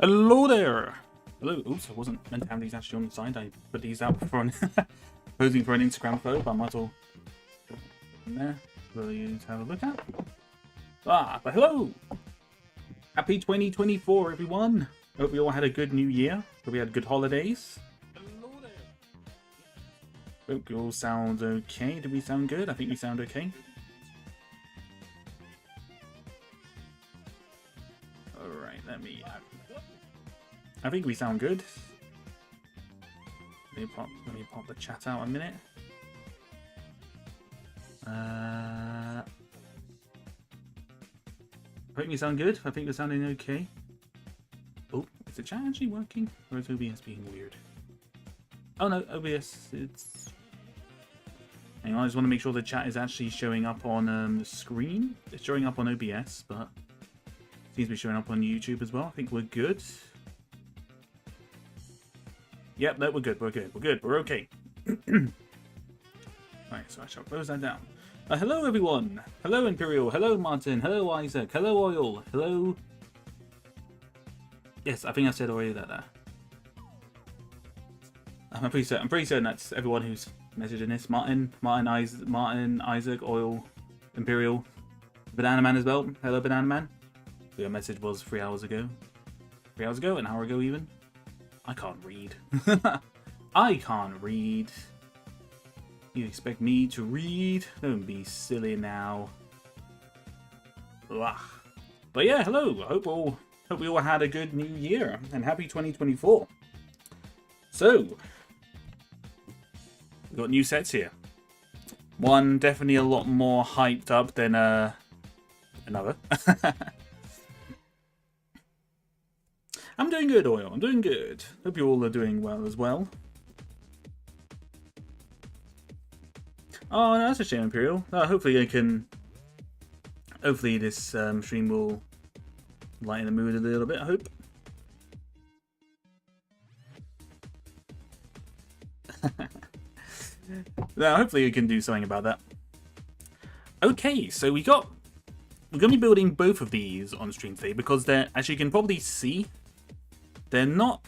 Hello there! Hello, oops, I wasn't meant to have these actually on the side. I put these out for an posing for an Instagram photo, but I might as well put them in there for you to have a look at. But hello! Happy 2024, everyone! Hope we all had a good new year. Hope we had good holidays. Hello there! Hope you all sound okay. Do we sound good? I think we sound okay. Alright, let me... I think we sound good. Let me pop the chat out a minute. I think we sound good. I think we're sounding okay. Oh, is the chat actually working? Or is OBS being weird? Oh no, OBS, it's... Hang on, I just want to make sure the chat is actually showing up on the screen. It's showing up on OBS, but seems to be showing up on YouTube as well. I think we're good. Yep, no, we're good, we're good, we're good, we're okay. Right, so I shall close that down. Hello everyone! Hello Imperial, hello Martin, hello Isaac, hello Oil, hello... Yes, I think I said already that. I'm pretty certain that's everyone who's messaging this. Martin, Isaac, Oil, Imperial, Banana Man as well. Hello Banana Man. Your message was 3 hours ago. 3 hours ago? An hour ago even? I can't read. I can't read. You expect me to read? Don't be silly now. Ugh. But yeah, hello. I hope we all had a good new year and happy 2024. So, we've got new sets here. One definitely a lot more hyped up than another. I'm doing good, Oil. I'm doing good. Hope you all are doing well as well. Oh, no, that's a shame, Imperial. Hopefully I can... Hopefully this stream will lighten the mood a little bit, I hope. Now, hopefully we can do something about that. Okay, so we're going to be building both of these on stream today because they're, as you can probably see, they're not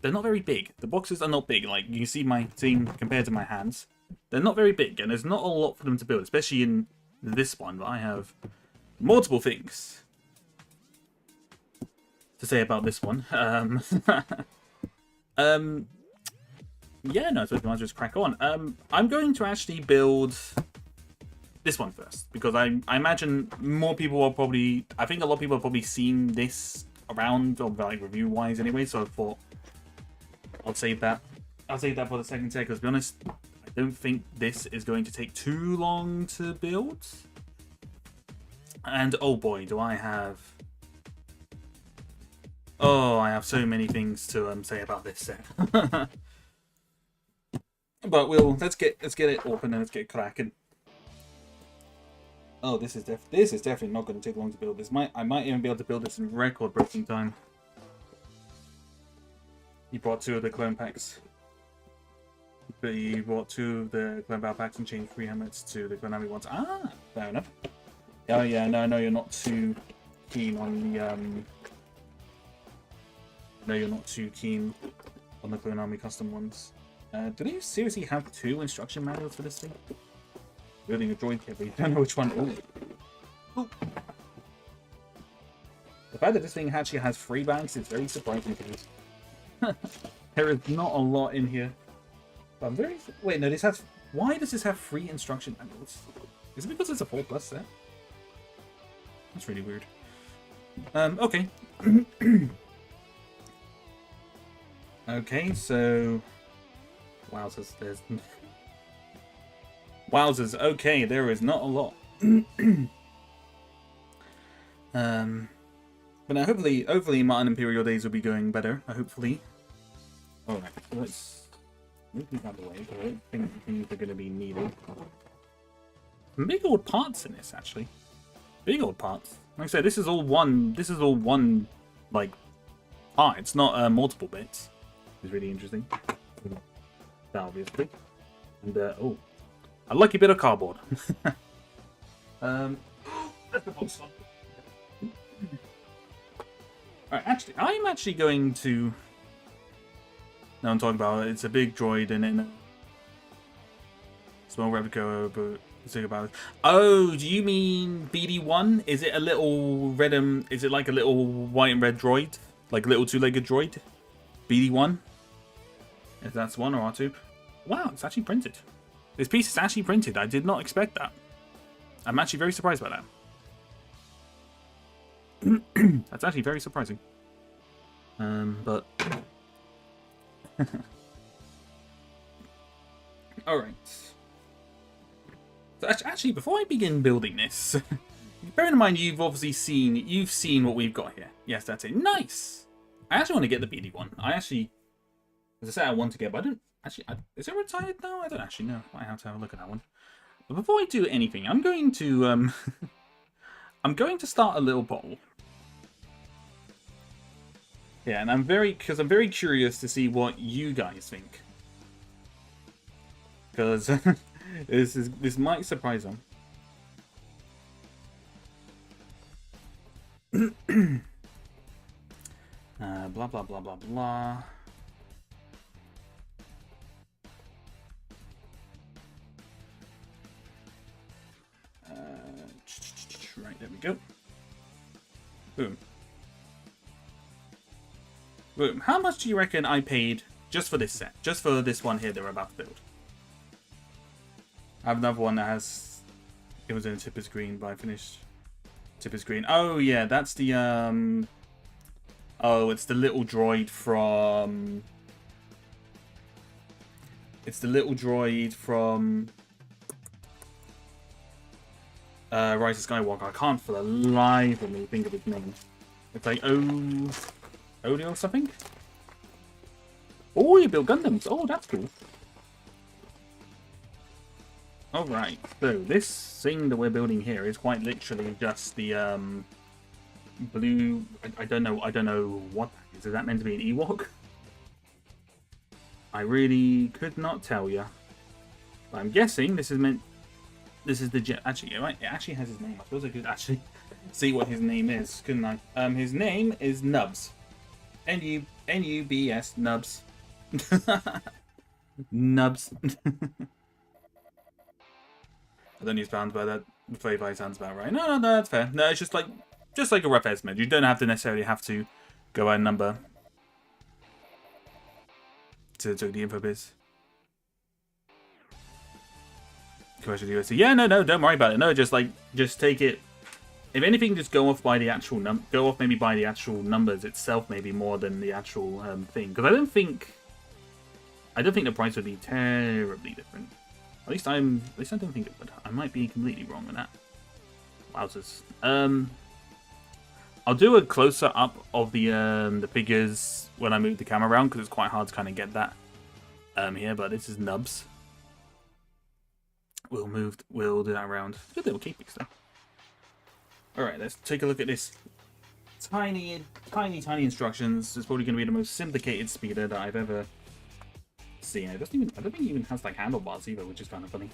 very big. The boxes are not big. Like you can see my team compared to my hands, they're not very big, and there's not a lot for them to build, especially in this one. But I have multiple things to say about this one. Yeah, no, so I might just crack on. I'm going to actually build this one first because I imagine more people are probably. I think a lot of people have probably seen this around, or like review wise anyway, so I thought I'll save that for the second set, because to be honest, I don't think this is going to take too long to build. And oh boy, do I have I have so many things to say about this set. But let's get it open and let's get cracking. Oh, this is definitely not going to take long to build. I might even be able to build this in record-breaking time. You brought 2 of the clone packs. But you brought 2 of the clone battle packs and changed 3 helmets to the Konami ones. Ah, fair enough. Oh yeah, no, I know you're not too keen on the No, you're not too keen on the Konami custom ones. Do they seriously have 2 instruction manuals for this thing? Building a droid kit, but you don't know which one. Ooh. Ooh. The fact that this thing actually has 3 banks is very surprising to me. There is not a lot in here. But I'm very... Wait, no, this has... Why does this have 3 instruction manuals? Is it because it's a 4+ set? That's really weird. Okay. Okay, so... Wowzers, there's... Wowzers, okay, there is not a lot. But now hopefully Martin Imperial days will be going better, hopefully. Alright, so let's Move these out of the way, because I don't think these are going to be needed. Some big old parts in this, actually. Big old parts. Like I said, this is all one. This is all one, like, part. It's not multiple bits. It's really interesting. That obviously. And oh, a lucky bit of cardboard. That's the box one. Alright, actually, I'm actually going to. Now I'm talking about it's a big droid and then small replica, but think about it. Oh, do you mean BD1? Is it a little red and is it like a little white and red droid? Like a little two-legged droid? BD1? If that's one or R2. Wow, it's actually printed. This piece is actually printed. I did not expect that. I'm actually very surprised by that. That's actually very surprising. But alright. So actually, before I begin building this, bear in mind you've obviously seen what we've got here. Yes, that's it. Nice! I actually want to get the BD1. I actually, as I said, I want to get, but I don't actually, is it retired now? I don't actually know. I have to have a look at that one. But before I do anything, I'm going to, I'm going to start a little poll. Yeah, and I'm very curious to see what you guys think. Because this might surprise them. Blah blah blah blah blah. Right, there we go. Boom. Boom. How much do you reckon I paid just for this set? Just for this one here that we're about to build? I have another one that has... It was in a Tipper's Green, but I finished Tipper's Green. Oh, yeah, that's the... Oh, it's the little droid from... It's the little droid from... Rise of Skywalker. I can't for the life of me think of his name. It's like Odie or something? Oh, you built Gundams. Oh, that's cool. Alright, so this thing that we're building here is quite literally just the blue... I don't know what that is. Is that meant to be an Ewok? I really could not tell you. But I'm guessing this is meant... This is the jet. Actually, it actually has his name. I suppose I could actually see what his name is, couldn't I? His name is Nubs. N-U-B-S, Nubs. Nubs. I don't use pounds, but that 35 sounds about right. No, that's fair. No, it's just like a rough estimate. You don't have to necessarily have to go by a number to the info biz. Commercial USD. Yeah, no, don't worry about it. No, just take it. If anything, just go off by the actual maybe by the actual numbers itself, maybe more than the actual thing. Because I don't think the price would be terribly different. At least I don't think it would. I might be completely wrong on that. Wowzers. I'll do a closer up of the figures when I move the camera around because it's quite hard to kind of get that here. But this is Nubs. We'll do that around. Good little keepings though. Alright, let's take a look at this. Tiny instructions. It's probably going to be the most simplicated speeder that I've ever seen. I don't think it even has like handlebars either, which is kind of funny.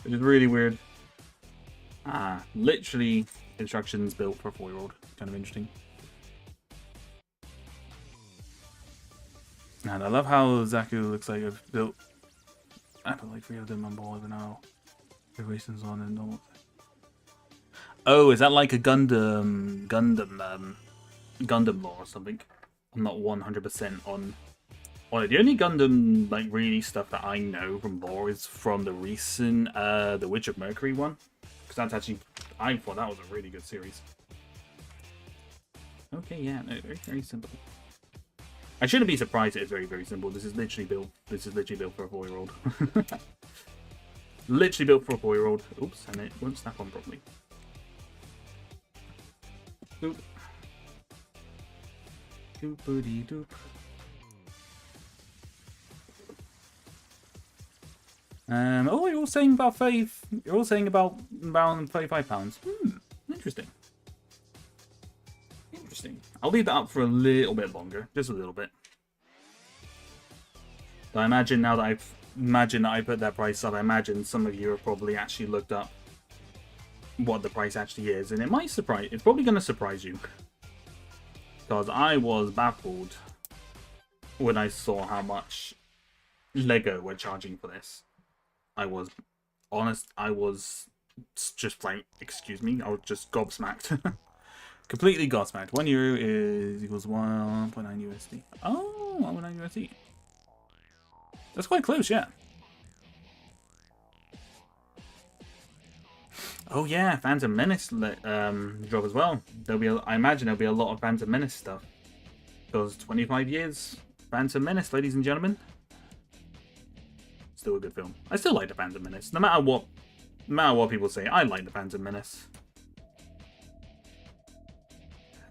Which is really weird. Literally instructions built for a 4-year-old. Kind of interesting. And I love how Zaku looks like I've built. I put like 3 of them on board and now preparations on and all. Oh, is that like a Gundam lore or something? I'm not 100% on it. The only Gundam like really stuff that I know from lore is from the recent The Witch of Mercury one, because that's actually, I thought that was a really good series. Okay, yeah, no, very simple. I shouldn't be surprised it's very simple. This is literally built for a 4-year-old. Literally built for a 4-year-old. Oops, and it won't snap on properly. Doop. Doopity doop. Oh, you're all saying about 30. You're all saying about around £35. Interesting. Interesting. I'll leave that up for a little bit longer, just a little bit. But I imagine now that I put that price up, I imagine some of you have probably actually looked up what the price actually is, and it might surprise. It's probably going to surprise you, because I was baffled when I saw how much Lego were charging for this. I was honest. I was just like, excuse me. I was just gobsmacked, completely gobsmacked. €1 is equals 1.9 USD. Oh, 1.9 USD. That's quite close, yeah. Oh yeah, Phantom Menace drop as well. I imagine there'll be a lot of Phantom Menace stuff. Because 25 years, Phantom Menace, ladies and gentlemen. Still a good film. I still like the Phantom Menace, no matter what people say. I like the Phantom Menace.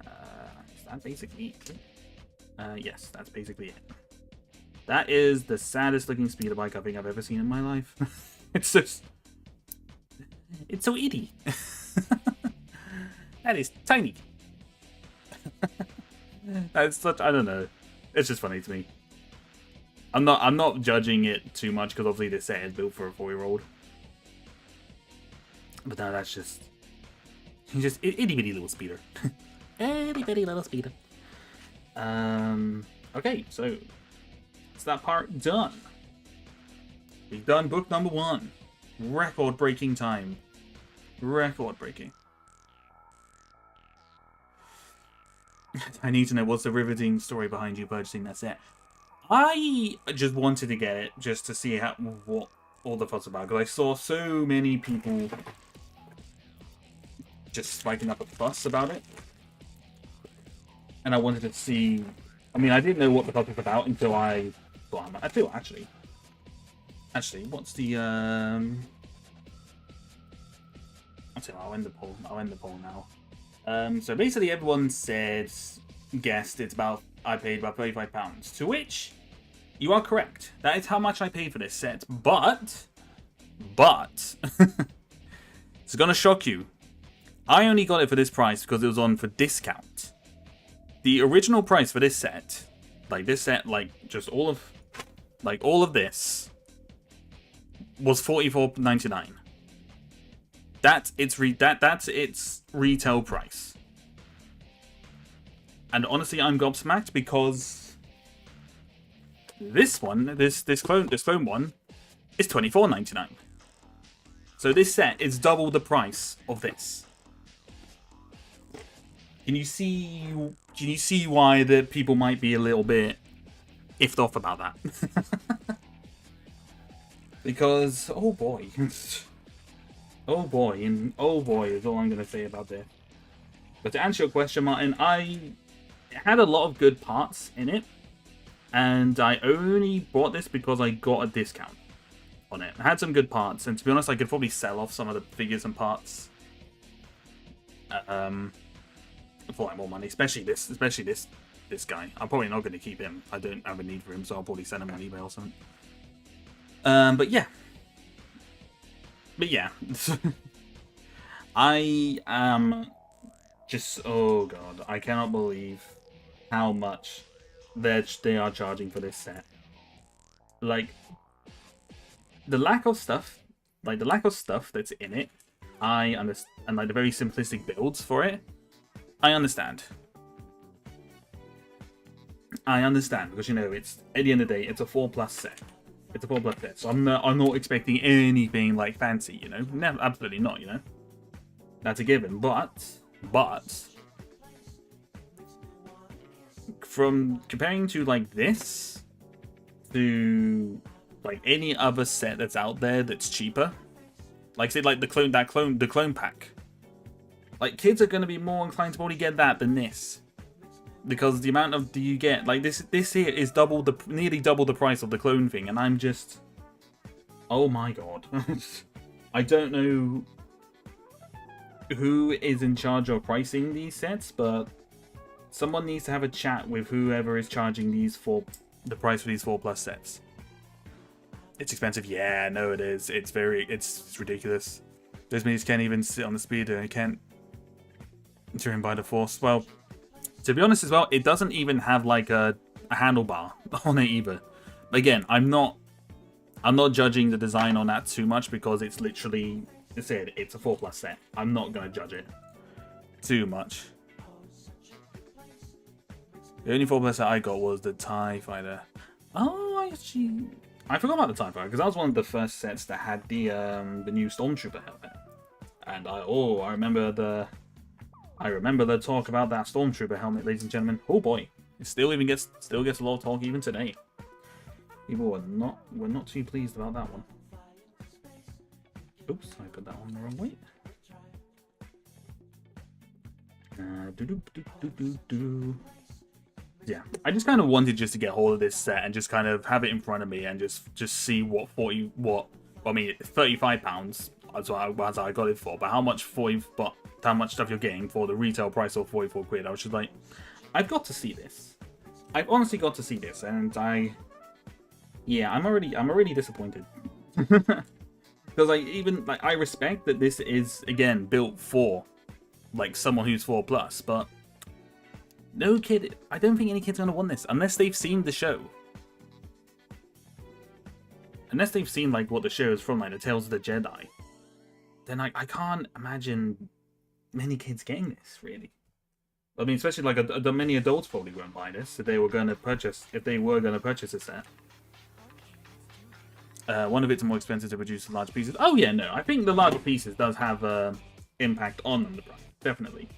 Is that basically it? Yes, that's basically it. That is the saddest looking speeder bike I think I've ever seen in my life. It's just... It's so itty. That is tiny. That's such... I don't know. It's just funny to me. I'm not judging it too much because obviously this set is built for a 4-year-old. But no, that's just... He's just itty bitty little speeder. Itty bitty little speeder. Okay, so... That's that part done. We've done book number 1. Record-breaking time. Record-breaking. I need to know what's the riveting story behind you purchasing that set. I just wanted to get it just to see what all the fuss about, because I saw so many people just spiking up a fuss about it, and I wanted to see. I mean, I didn't know what the fuss was about until I. Well, I feel actually, what's the I'll end the poll. I'll end the poll now. So basically, everyone guessed it's about. I paid about £35. To which, you are correct. That is how much I paid for this set. But, it's gonna shock you. I only got it for this price because it was on for discount. The original price for this set, like just all of this, was $44.99. That's its retail price. And honestly, I'm gobsmacked because this one, this clone one, is $24.99. So this set is double the price of this. Can you see why the people might be a little bit iffed off about that? Because oh boy, oh boy, and oh boy is all I'm gonna say about this. But to answer your question, Martin, it had a lot of good parts in it, and I only bought this because I got a discount on it. It had some good parts, and to be honest, I could probably sell off some of the figures and parts for like more money, especially this guy. I'm probably not going to keep him. I don't have a need for him, so I'll probably send him on eBay or something. But yeah, I am just, oh god, I cannot believe how much they are charging for this set. Like, the lack of stuff that's in it, I understand, and like the very simplistic builds for it, I understand. Because, you know, it's, at the end of the day, it's a 4+ set. It's a 4+ set, so I'm not expecting anything like fancy, you know? Never, absolutely not, you know? That's a given, but from comparing to like this to like any other set that's out there that's cheaper, like say like the clone pack, like kids are going to be more inclined to probably get that than this, because the amount of you get, like this here is nearly double the price of the clone thing, and I'm just, oh my god. I don't know who is in charge of pricing these sets, but someone needs to have a chat with whoever is charging the price for these 4+ sets. It's expensive. Yeah, no, it is. It's ridiculous. Those minis can't even sit on the speeder. It can't turn by the force. Well, to be honest as well, it doesn't even have like a handlebar on it either. Again, I'm not judging the design on that too much because it's literally, it's a 4+ set. I'm not gonna judge it too much. The only 4+ set I got was the TIE Fighter. Oh, I forgot about the TIE Fighter because that was one of the first sets that had the new Stormtrooper helmet. And I remember the talk about that Stormtrooper helmet, ladies and gentlemen. Oh boy, it still gets a lot of talk even today. People were not too pleased about that one. Oops, I put that one the wrong way. Yeah, I just kind of wanted just to get hold of this set and just kind of have it in front of me and just see what £35 as I got it for, but how much stuff you're getting for the retail price of 44 quid. I was just like, I've got to see this. I've honestly got to see this, and I'm already disappointed. Because I respect that this is again built for like someone who's 4+, but no kid, I don't think any kid's gonna want this unless they've seen the show. Unless they've seen like what the show is from, like the Tales of the Jedi, then I can't imagine many kids getting this, really. I mean, especially like many adults probably won't buy this if they were gonna purchase a set. One of it's more expensive to produce large pieces. Oh yeah, no, I think the larger pieces does have impact on the price, definitely,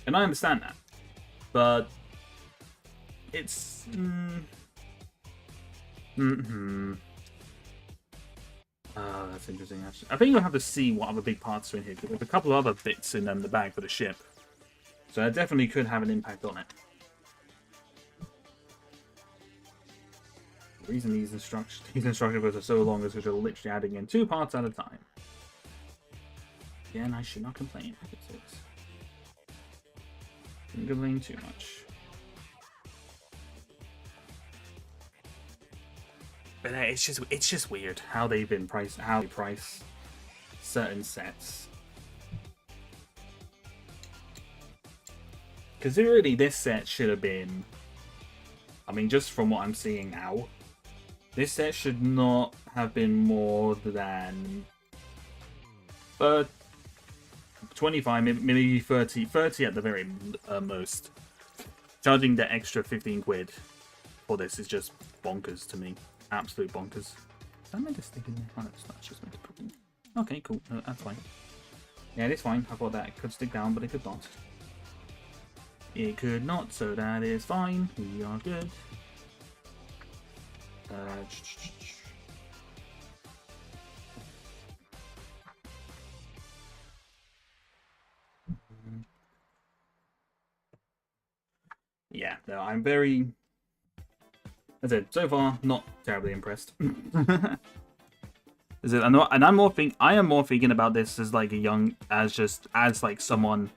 and I understand that. But it's that's interesting. Actually, I think we'll have to see what other big parts are in here because there's a couple of other bits in the bag for the ship, so that definitely could have an impact on it. The reason these instruction books are so long is because you're literally adding in 2 parts at a time. Again, I should not complain. Don't complain too much. But it's just weird how they price certain sets. Because really, this set should have been, I mean, just from what I'm seeing now, this set should not have been more than 25, maybe 30 at the very most. Charging the extra 15 quid for this is just bonkers to me. Absolute bonkers. Is that meant to stick in there? Oh, that's just meant to put in. Okay, cool. No, that's fine. Yeah, it's fine. I thought that it could stick down, but it could not. It could not, so that is fine. We are good. Yeah, no, I'm very, as I said, so far not terribly impressed. I am more thinking about this as like as like someone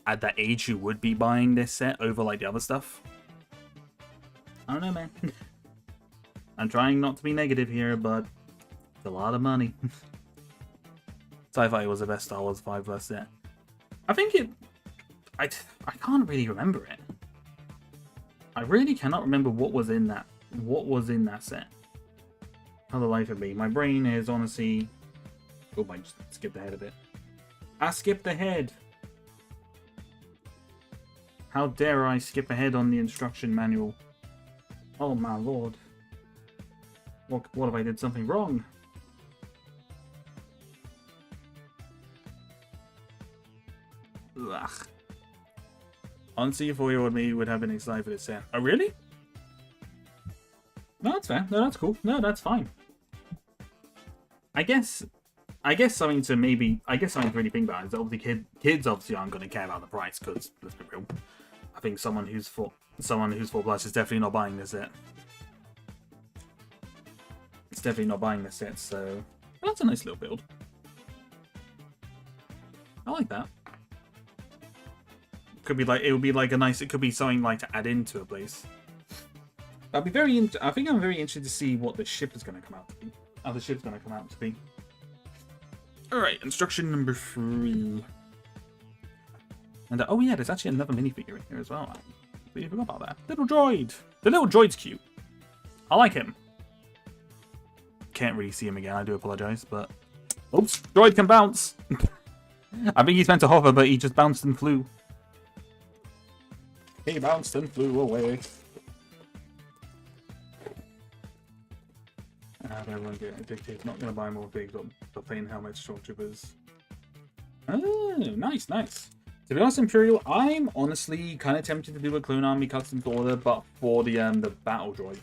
at that age who would be buying this set over like the other stuff. I don't know, man. I'm trying not to be negative here, but it's a lot of money. Sci-Fi was the best Star Wars 5+ set. I think I can't really remember it. I really cannot remember what was in that set. How the life of me. My brain is honestly... Oh, I just skipped ahead a bit. I skipped ahead! How dare I skip ahead on the instruction manual? Oh my lord. What if I did something wrong? Ugh. Honestly, a 4-year-old me would have been excited for this set. Oh, really? No, that's fair. No, that's cool. No, that's fine. I guess something to really think about is that obviously kids obviously aren't going to care about the price because let's be real. I think someone who's 4+ is definitely not buying this set. It's definitely not buying this set, so that's a nice little build. I like that. Could be like it could be something like to add into a place. I think I'm very interested to see what the ship is going to come out to be. how the ship's gonna come out to be. Alright, instruction number 3. And oh yeah, there's actually another minifigure in here as well. I completely forgot about that. Little droid! The little droid's cute. I like him. Can't really see him again, I do apologize, but... Oops, droid can bounce! I think he's meant to hover, but he just bounced and flew. He bounced and flew away. Everyone get addicted. Not going to buy more figs, but plain helmets, stormtroopers. Oh, nice, nice. To be honest, Imperial, I'm honestly kind of tempted to do a Clone Army custom order, but for the battle droids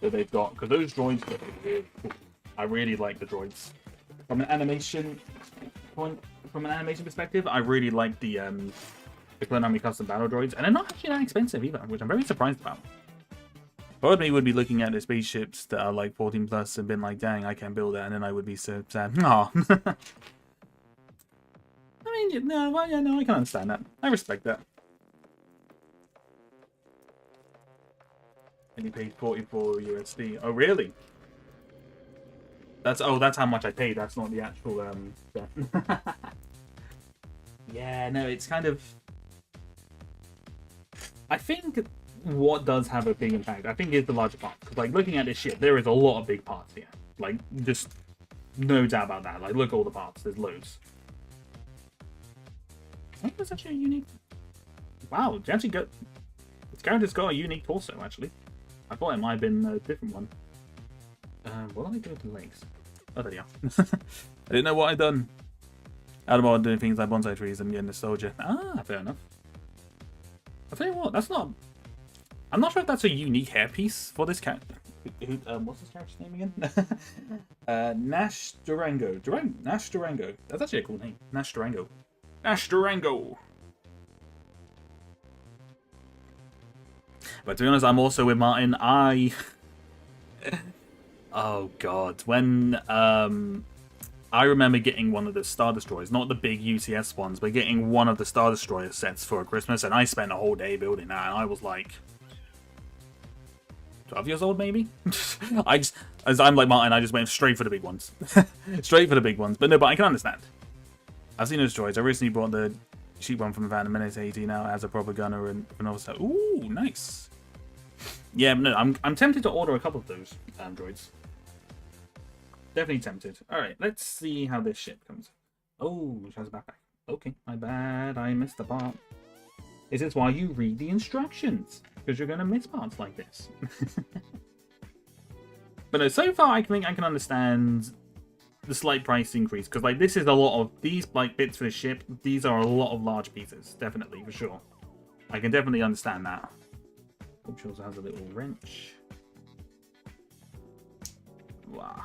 that they've got, because those droids, I really like the droids. From an animation perspective, I really like the Clone Army custom battle droids, and they're not actually that expensive either, which I'm very surprised about. Part of me would be looking at the spaceships that are like 14 plus and been like, dang, I can't build that, and then I would be so sad. Aw. I mean, no, well, yeah, no, I can understand that. I respect that. And you paid 44 USD. Oh, really? That's how much I paid. That's not the actual yeah, no, it's kind of. I think what does have a big impact, I think, is the larger parts. Because, like, looking at this ship, there is a lot of big parts here. Like, just no doubt about that. Like, look at all the parts. There's loads. I think that's actually a unique... Wow, it's actually got... This character's got a unique torso, actually. I thought it might have been a different one. What do I do with the legs? Oh, there you are. I didn't know what I'd done. Out of all doing things like bonsai trees and getting nostalgia. Ah, fair enough. I'll tell you what, that's not... I'm not sure if that's a unique hairpiece for this character. What's this character's name again? Nash Durango. Nash Durango. That's actually a cool name. Nash Durango. Nash Durango! But to be honest, I'm also with Martin. Oh god. When, I remember getting one of the Star Destroyers, not the big UCS ones, but getting one of the Star Destroyer sets for Christmas, and I spent a whole day building that, and I was like... 12 years old, maybe? As I'm like Martin, I just went straight for the big ones. Straight for the big ones. But no, but I can understand. I've seen those droids. I recently bought the cheap one from the van, a Minute 80 now. It has a proper gunner and all stuff. Ooh, nice. Yeah, no, I'm tempted to order a couple of those droids. Definitely tempted. Alright, let's see how this ship comes. Oh, she has a backpack. Okay, my bad. I missed the part. Is this why you read the instructions? Because you're going to miss parts like this. But no, so far I think I can understand the slight price increase. Because like this is a lot of these like bits for the ship. These are a lot of large pieces. Definitely, for sure. I can definitely understand that. Hope she also has a little wrench. Wow.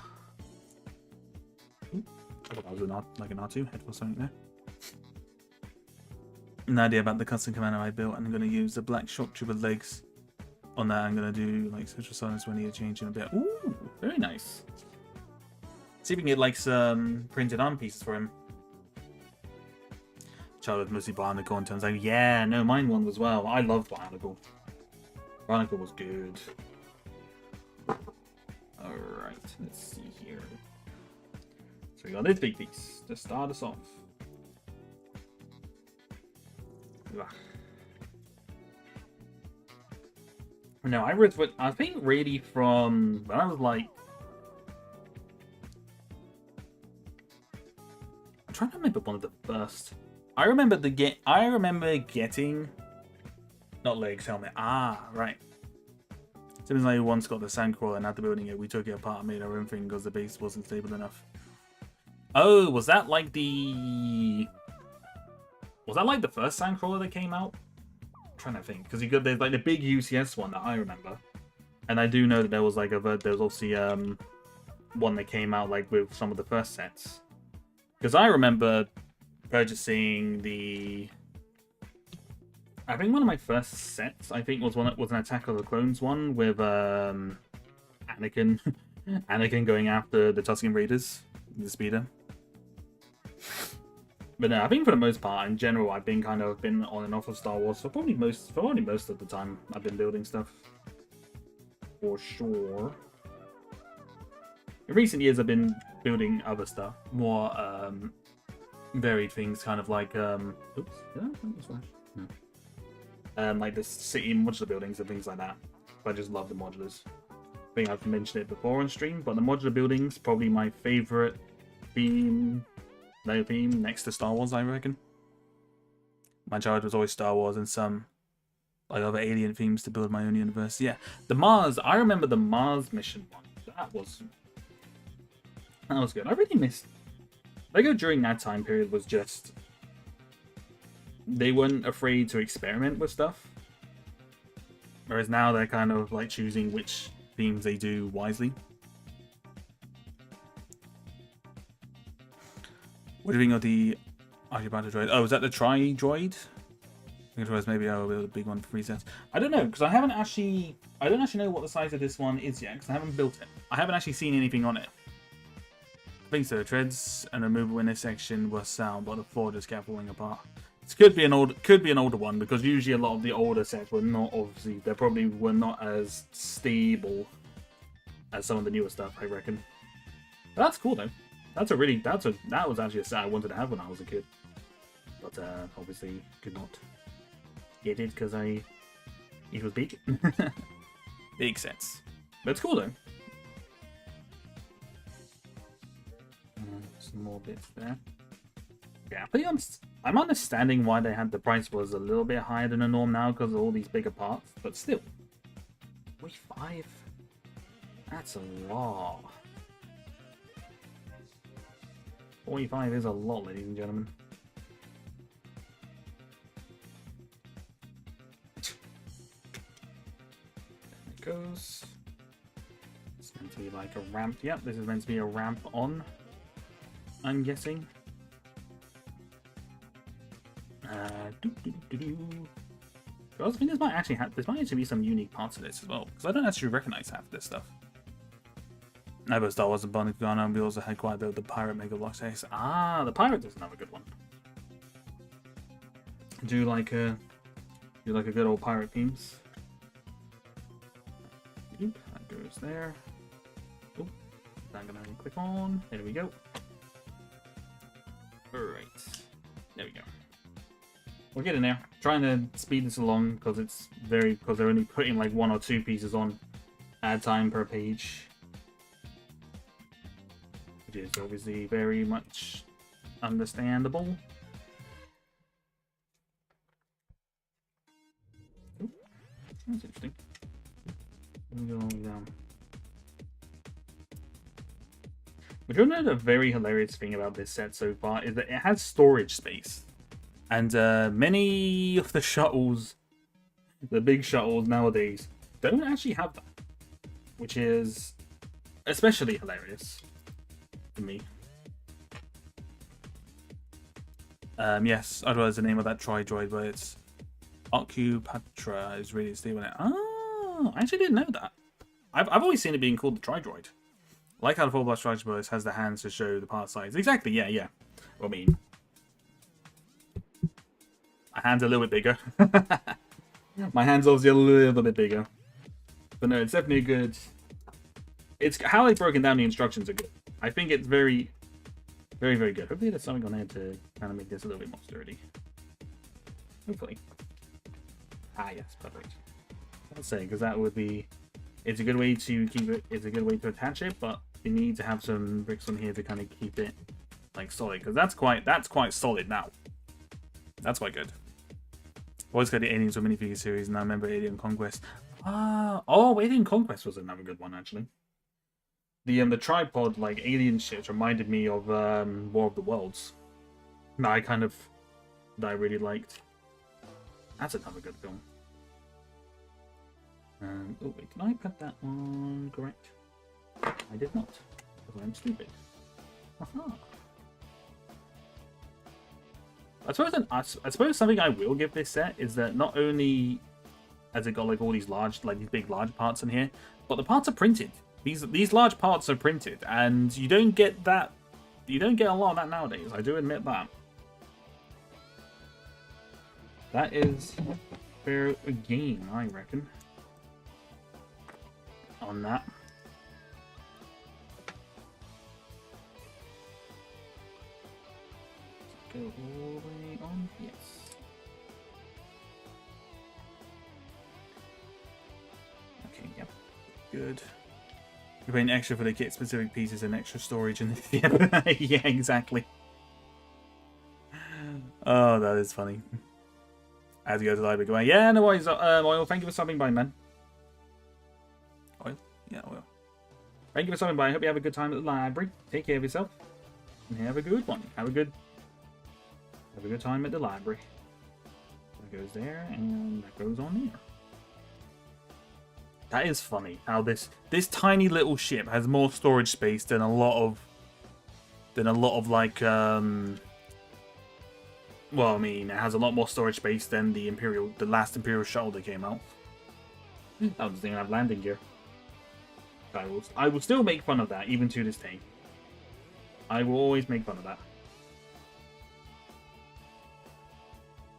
I thought that was like an R2 head or something there. An idea about the custom commander I built. I'm going to use the black shock trooper legs on that. I'm going to do like social silence when you change in a bit. Ooh, very nice. See if we can get like some printed on pieces for him. Child mostly Bionicle and turns out, yeah, no, mine one as well. I loved Bionicle. Bionicle was good. Alright, let's see here. So we got this big piece to start us off. No, I think really from when I was like, I'm trying to remember one of the first. I remember getting not legs, helmet. Ah, right. Since I once got the sandcrawler and after building it, we took it apart and made our own thing because the base wasn't stable enough. Oh, was that like the first sandcrawler that came out? I'm trying to think, because there's like the big UCS one that I remember, and I do know that there was like there was also one that came out like with some of the first sets, because I remember purchasing the. I think one of my first sets, I think, was an Attack of the Clones one with Anakin, Anakin going after the Tusken Raiders, the speeder. But no, I think for the most part, in general, I've been on and off of Star Wars for probably most of the time I've been building stuff. For sure. In recent years, I've been building other stuff, more varied things, kind of like oops, like the city modular buildings and things like that. I just love the modulars. I think I've mentioned it before on stream, but the modular buildings probably my favorite theme next to Star Wars, I reckon. My childhood was always Star Wars and some like other alien themes to build my own universe. Yeah, the Mars. I remember the Mars mission one. That was good. I really missed Lego during that time period. Was just they weren't afraid to experiment with stuff, whereas now they're kind of like choosing which themes they do wisely. What do you think of the Archibald droid? Oh, is that the Tri-Droid? I think it was maybe a big one for resets. I don't know, because I don't actually know what the size of this one is yet, because I haven't built it. I haven't actually seen anything on it. I think so. Treads and removal in this section were sound, but the floor just kept falling apart. This could be an older one, because usually a lot of the older sets were not obviously they probably were not as stable as some of the newer stuff, I reckon. But that's cool though. That was actually a set I wanted to have when I was a kid, but obviously could not get it because it was big. Big sets, but it's cool though. Some more bits there. Yeah, I'm understanding why they had the price was a little bit higher than the norm now because of all these bigger parts, but still, 45. That's a lot. 45 is a lot, ladies and gentlemen. There it goes. It's meant to be like a ramp. Yep, this is meant to be a ramp on, I'm guessing. I was thinking this might actually be some unique parts of this as well, because I don't actually recognize half of this stuff. I bet Star Wars and Bonnet Ghana, and we also had quite a bit of the Pirate Mega Block series. Ah, the Pirate is another good one. Do like a good old pirate themes. Oop, that goes there. Oop, I'm gonna click on. There we go. Alright. There we go. We're getting there. Trying to speed this along because they're only putting like 1 or 2 pieces on at a time per page. Which is obviously very much understandable. Ooh, that's interesting. Go down. But you know the very hilarious thing about this set so far is that it has storage space. And many of the shuttles, the big shuttles nowadays, don't actually have that. Which is especially hilarious to me. Yes, otherwise the name of that Tri-Droid, but it's Ocupatra is really stable. Oh, I actually didn't know that. I've always seen it being called the Tri-Droid. Like how the 4+ Tri-Droid has the hands to show the part size. Exactly, yeah. I mean, my hand's a little bit bigger. My hand's obviously a little bit bigger. But no, it's definitely good. It's how they've broken down the instructions are good. I think it's very, very, very good. Hopefully there's something on there to kind of make this a little bit more sturdy. Hopefully. Ah, yes, perfect. I'll say, because that would be... It's a good way to keep it... It's a good way to attach it, but you need to have some bricks on here to kind of keep it, like, solid. Because that's quite solid now. That's quite good. Always got the Aliens or minifigure series, and I remember Alien Conquest. Oh, Alien Conquest was another good one, actually. The tripod, like, alien shit reminded me of War of the Worlds. That I really liked. That's another good film. Oh wait, did I put that on correct? I did not, because I'm stupid. Aha. I suppose something I will give this set is that not only has it got like all these these big large parts in here, but the parts are printed. These large parts are printed, and you don't get that. You don't get a lot of that nowadays. I do admit that. That is fair game, I reckon. On that. go all the way on? Yes. Okay, yep. Good. You're paying extra for the kit specific pieces and extra storage and yeah, yeah, exactly. Oh, that is funny. As you go to the library, going, yeah, no worries. Oil, thank you for stopping by, man. Oil? Yeah, oil. Thank you for stopping by. I hope you have a good time at the library. Take care of yourself. And have a good one. Have a good time at the library. That goes there, and that goes on here. That is funny how this tiny little ship has more storage space than a lot of like well, I mean, it has a lot more storage space than the last Imperial shuttle that came out. That doesn't even have landing gear. I will still make fun of that even to this day. I will always make fun of that.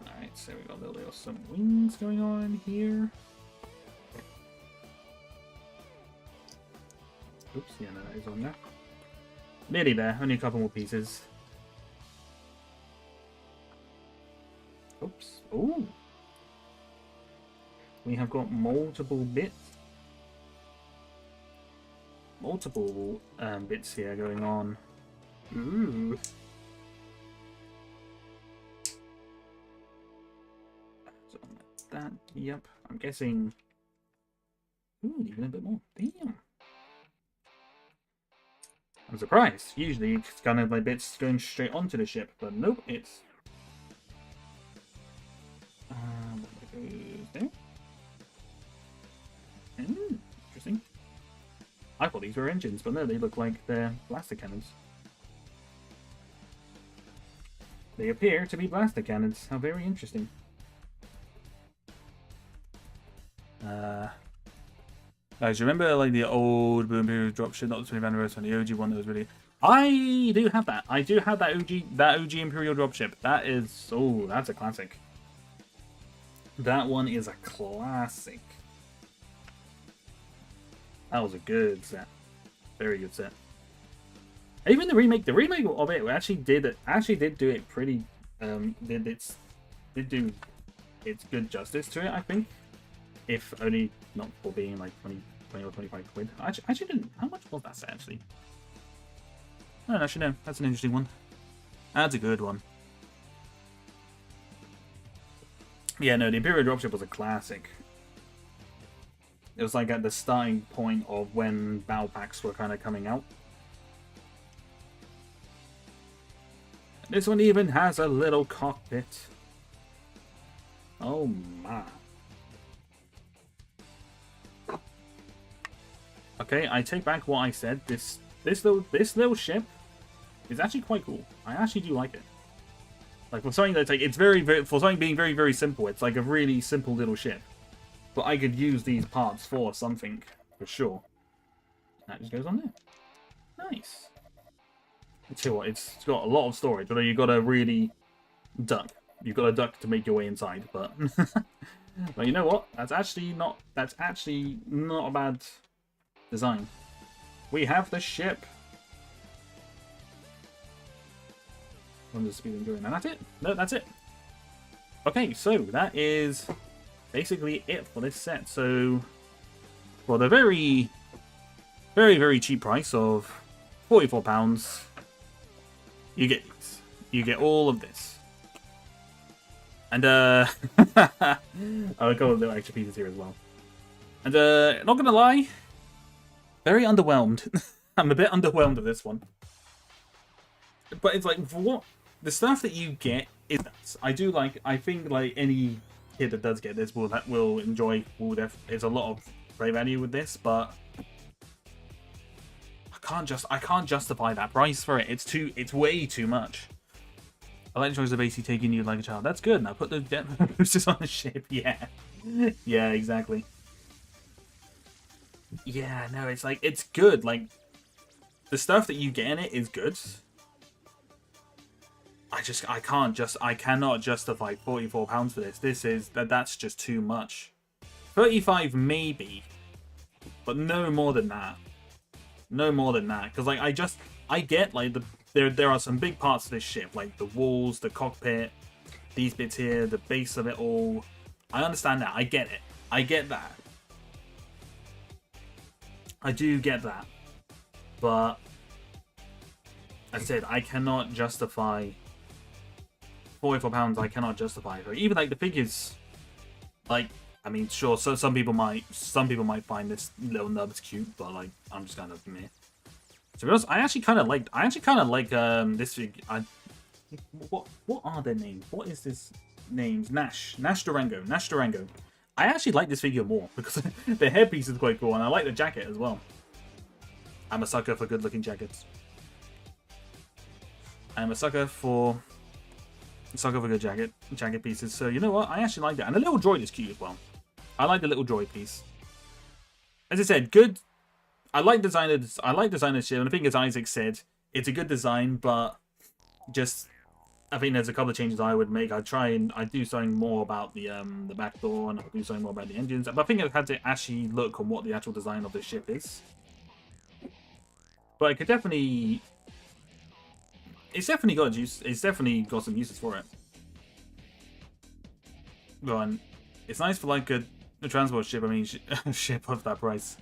Alright, so we got a little some wings going on here. Oops, yeah, no, that is on there. Nearly there, only a couple more pieces. Oops. Ooh. We have got multiple bits. Multiple bits here going on. Ooh. So that, yep. I'm guessing. Ooh, even a bit more. Damn. I'm surprised. Usually it's kind of like bits going straight onto the ship, but nope, it's there. Interesting. I thought these were engines, but no, they look like they're blaster cannons. They appear to be blaster cannons. How very interesting. Guys, remember like the old Blue Imperial dropship, not the 20th anniversary, the OG one that was really. I do have that. I do have that OG Imperial dropship. That is, oh, that's a classic. That one is a classic. That was a good set. Very good set. Even the remake of it actually did do it pretty. Did do its good justice to it, I think. If only not for being like 20 or 25 quid. Actually didn't. How much was that set actually? I don't actually know. That's an interesting one. That's a good one. Yeah, no, the Imperial dropship was a classic. It was like at the starting point of when battle packs were kind of coming out. This one even has a little cockpit. Oh my. Okay, I take back what I said. This little ship is actually quite cool. I actually do like it. Like for something that's like it's very for something being very, very simple, it's like a really simple little ship. But I could use these parts for something for sure. That just goes on there. Nice. I'll tell you what, it's got a lot of storage, but you've got to really duck. You've got to duck to make your way inside, but but you know what? That's actually not a bad design. We have the ship. What is the speed I'm doing? And that's it. No, that's it. Okay, so that is basically it for this set. So for the very, very, very cheap price of £44, you get these. You get all of this. And I'll go with little extra pieces here as well. And not gonna lie, very underwhelmed. I'm a bit underwhelmed with this one. But it's like, for what? The stuff that you get is nuts. I think like any kid that does get this will enjoy. There's a lot of play value with this, but I can't justify that price for it. It's way too much. I like the choice of basically taking you like a child. That's good. Now put the depth boosters on the ship. Yeah, yeah, exactly. Yeah, no, it's like it's good. Like the stuff that you get in it is good. I cannot justify £44 for this. That's just too much. 35 maybe, but no more than that. No more than that, because like I get like there are some big parts of this ship, like the walls, the cockpit, these bits here, the base of it all. I understand that. I get it. I get that. I do get that. But as I said, I cannot justify £44. I cannot justify it. Even like the figures, like, I mean, sure, so some people might find this little nubs cute, but like, I'm just kind of meh. To be honest, I actually kind of like this figure. What are their names? What is this names? Nash Durango. I actually like this figure more because the headpiece is quite cool, and I like the jacket as well. I'm a sucker for good-looking jackets. I'm a sucker for good jacket pieces. So you know what? I actually like that, and the little droid is cute as well. I like the little droid piece. As I said, good. I like designer ship, and I think as Isaac said, it's a good design, but just I think there's a couple of changes I would make. I do something more about the back door, and I'll do something more about the engines. But I think I've had to actually look on what the actual design of the ship is. But it could definitely, it's definitely got use. It's definitely got some uses for it. Go on. It's nice for like a transport ship. I mean, ship of that price.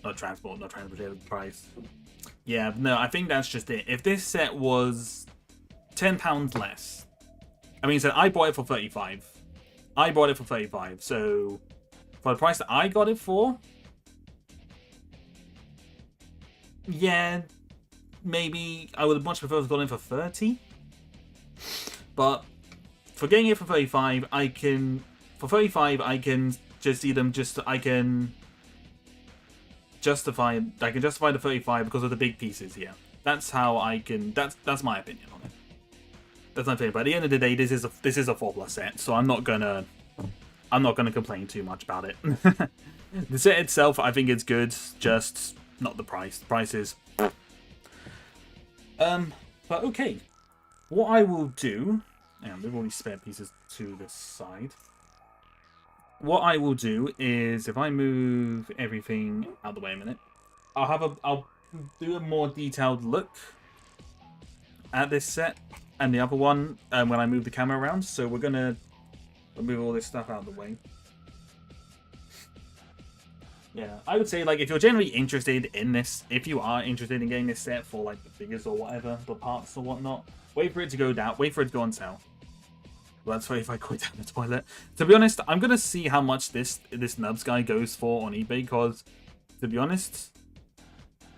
Not transported price. Yeah, no, I think that's just it. If this set was £10 less, I mean, so I bought it for 35. So for the price that I got it for, yeah, maybe I would have much preferred to have gone in for 30. But for getting it for 35, I can just see them. I can justify the 35 because of the big pieces here. That's how I can. That's my opinion on it. That's my opinion. But at the end of the day, this is a 4+ set, so I'm not gonna complain too much about it. The set itself, I think it's good, just not the price. The price is. But okay, what I will do. And we've already spare pieces to the side. What I will do is, if I move everything out of the way a minute, I'll do a more detailed look at this set and the other one when I move the camera around. So we're gonna move all this stuff out of the way. Yeah, I would say, like, if you're generally interested in this, if you are interested in getting this set for like the figures or whatever, the parts or whatnot, wait for it to go down. Wait for it to go on sale. Well, that's why if I go down the toilet. To be honest, I'm gonna see how much this Nubs guy goes for on eBay, because to be honest,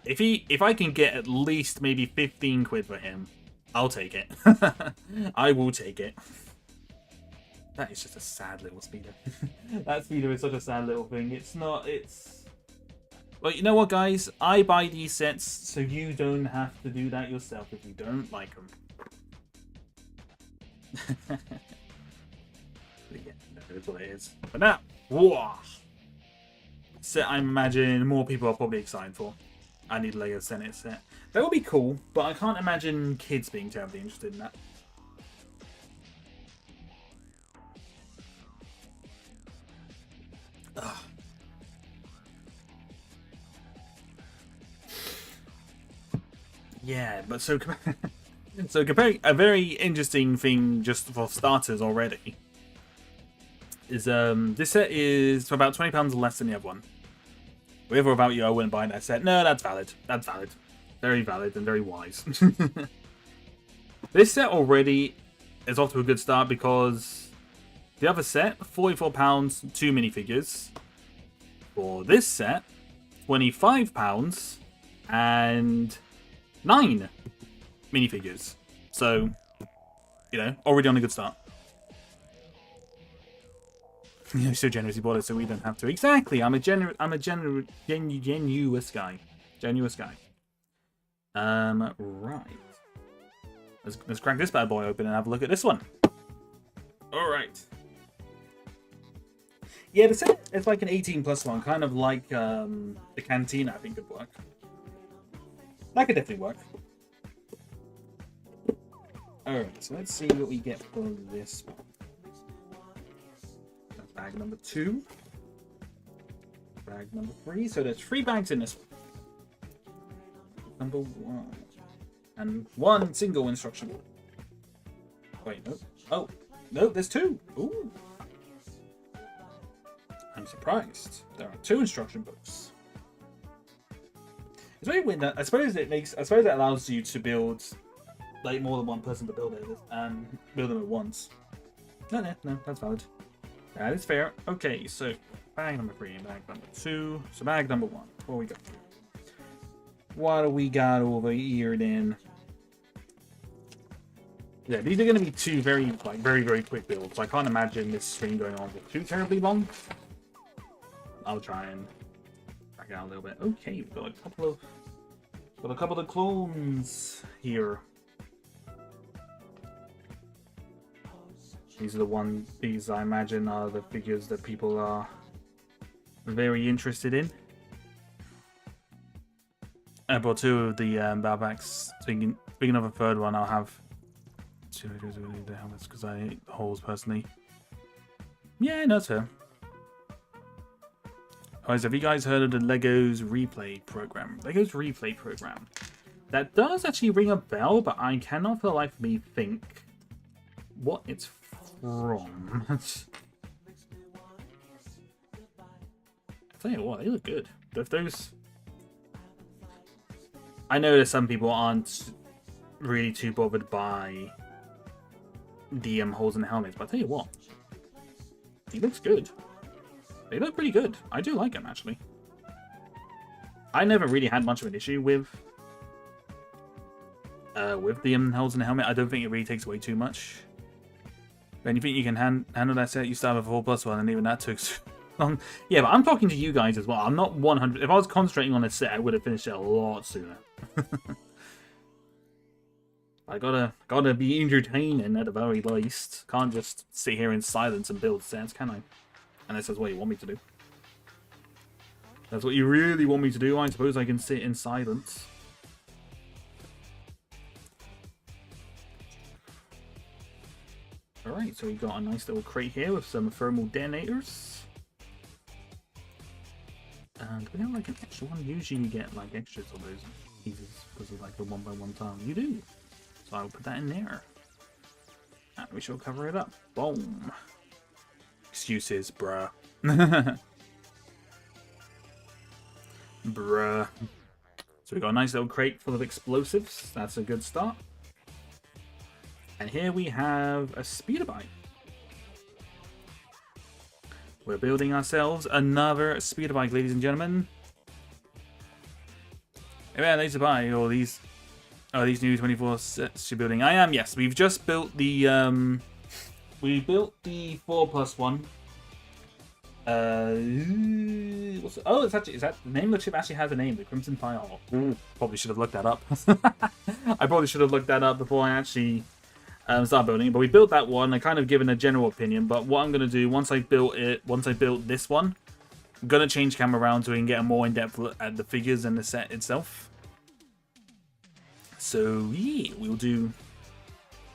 if I can get at least maybe 15 quid for him, I'll take it. I will take it. That is just a sad little speeder. That speeder is such a sad little thing. It's not. It's. Well, you know what, guys? I buy these sets so you don't have to do that yourself if you don't like them. Yeah, that's what it is. But now, whoa! Set I imagine more people are probably excited for. I need Lego Senate set. That would be cool, but I can't imagine kids being terribly interested in that. Ugh. Yeah, but so comparing a very interesting thing just for starters already is this set is for about £20 less than the other one. Whatever about you, I wouldn't buy that set. No, that's valid. That's valid. Very valid and very wise. This set already is off to a good start because the other set, £44, 2 minifigures. For this set, £25 and 9 minifigures. So, you know, already on a good start. You're so generous, you bought it so we don't have to. Exactly, I'm a genuous guy. Genuous guy. Right. Let's crack this bad boy open and have a look at this one. Alright. Yeah, the set is like an 18+ one, kind of like the Cantina, I think could work. That could definitely work. Alright, so let's see what we get for this one. That's bag number 2. Bag number 3. So there's 3 bags in this one. Number 1. and one single instruction book. Wait, no. Oh, no, there's two. Ooh. I'm surprised. There are two instruction books. It's very weird that I suppose it allows you to build like more than one person to build it and build them at once. No, that's valid. That is fair. Okay, so bag number 3, bag number 2. So bag number 1. What we got? What do we got over here then? Yeah, these are going to be two very quick builds. I can't imagine this stream going on for too terribly long. I'll try and back it out a little bit. Okay, we've got a couple of clones here. These are these I imagine are the figures that people are very interested in. I brought 2 of the Balbacks. Speaking of a third one, I'll have 2 of the helmets because I hate holes personally. Yeah, no, sir. Guys, have you guys heard of the Legos Replay program? Legos Replay program. That does actually ring a bell, but I cannot for the life of me think what it's from. I'll tell you what, they look good. If those... I know that some people aren't really too bothered by the holes in the helmets, but I'll tell you what, he looks good. They look pretty good. I do like them, actually. I never really had much of an issue with the holes in the helmet. I don't think it really takes away too much. Then you think you can handle that set? You start with a 4+1, and even that took so long. Yeah, but I'm talking to you guys as well. I'm not 100. If I was concentrating on a set, I would have finished it a lot sooner. I gotta be entertaining at the very least. Can't just sit here in silence and build sets, can I? Unless that's what you want me to do. That's what you really want me to do. I suppose I can sit in silence. Alright, so we've got a nice little crate here with some thermal detonators. And we have like an extra one. Usually you get like extras of those pieces because of like the 1x1 tile. You do. So I'll put that in there. And we shall cover it up. Boom. Excuses, bruh. Bruh. So we got a nice little crate full of explosives. That's a good start. And here we have a speeder bike. We're building ourselves another speeder bike, ladies and gentlemen. Yeah, laser buy all these. Oh, these new 24 sets you're building. I am, yes. We've just built the we built the 4+1. What's it? Oh, it's actually, is that the name of the ship actually has a name? The Crimson Fire. Oh, probably should have looked that up. I probably should have looked that up before I actually start building it. But we built that one. I kind of given a general opinion. But what I'm gonna do once I built this one, I'm gonna change camera around so we can get a more in-depth look at the figures and the set itself. So yeah, we will do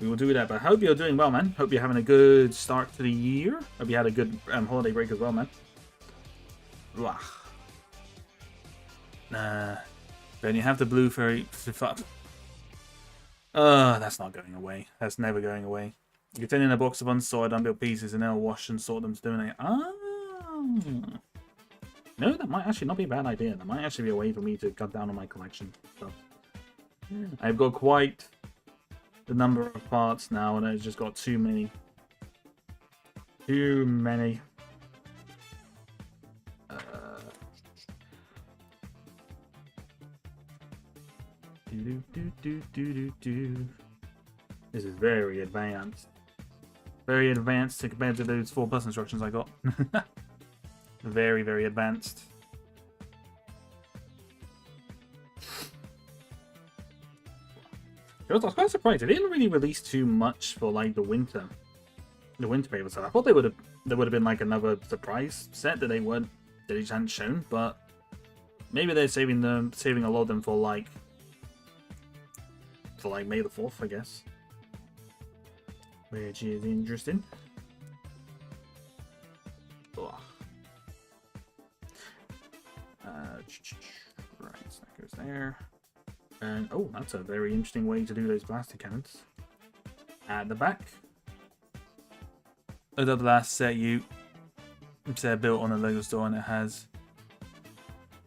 that. But I hope you're doing well, man. Hope you're having a good start to the year. Hope you had a good holiday break as well, man. Then you have the blue fairy. That's not going away. That's never going away. You can send in a box of unsorted, unbuilt pieces, and they'll wash and sort them to donate. No, that might actually not be a bad idea. That might actually be a way for me to cut down on my collection stuff. I've got quite the number of parts now, and I've just got too many. Too many. This is very advanced. Very advanced compared to those 4+ instructions I got. Very, very advanced. I was quite surprised. They didn't really release too much for like the winter paper set. I thought there would have been like another surprise set that they just hadn't shown, but maybe they're saving a lot of them for like May the 4th, I guess. Which is interesting. Ugh. Right, so that goes there. And oh, that's a very interesting way to do those blaster cannons. At the back, another last set you built on a Lego store, and it has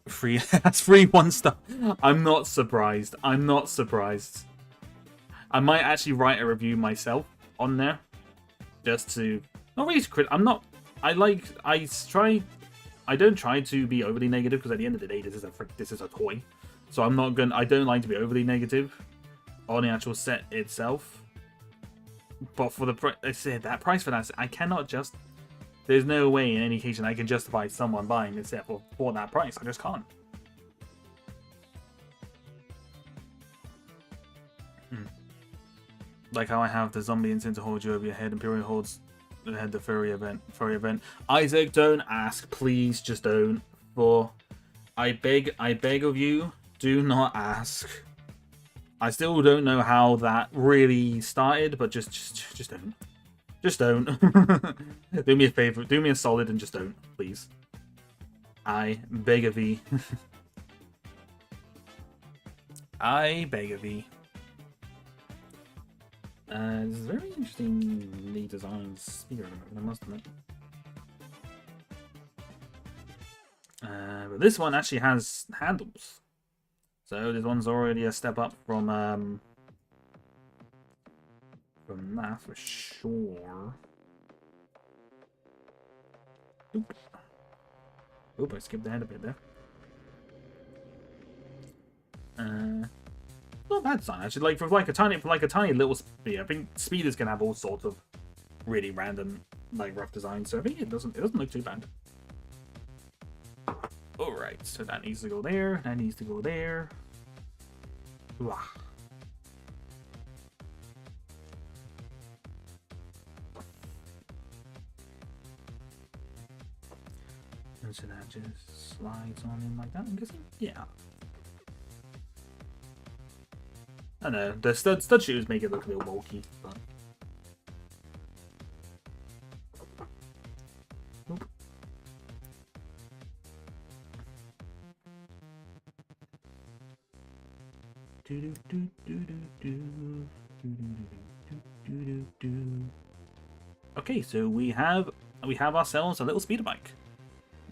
free. That's free 1-star. I'm not surprised. I'm not surprised. I might actually write a review myself on there, just to not really to crit. I'm not. I try. I don't try to be overly negative because at the end of the day, this is a toy. So I'm not gonna. I don't like to be overly negative on the actual set itself. But for the I said that price for that, I cannot just. There's no way in any occasion I can justify someone buying this set for that price. I just can't. Like how I have the zombie instinct to hold you over your head, Imperial Hordes ahead the furry event. Isaac, don't ask, please, just don't. For I beg of you, do not ask. I still don't know how that really started, but just don't. Just don't. Do me a favor, do me a solid and just don't, please. I beg of thee. I beg of thee. It's very interestingly designed speaker, I must admit. But this one actually has handles. So this one's already a step up from that for sure. Oop. Oop, I skipped ahead a bit there. Not bad design actually. Like for a tiny little speeder. I think speeders can have all sorts of really random, like rough designs. So I think it doesn't look too bad. All right, so that needs to go there. That needs to go there. Wah. And so that just slides on in like that. I'm guessing, yeah. I know, the stud shooters make it look a little bulky, but... Oop. Okay, so we have ourselves a little speeder bike.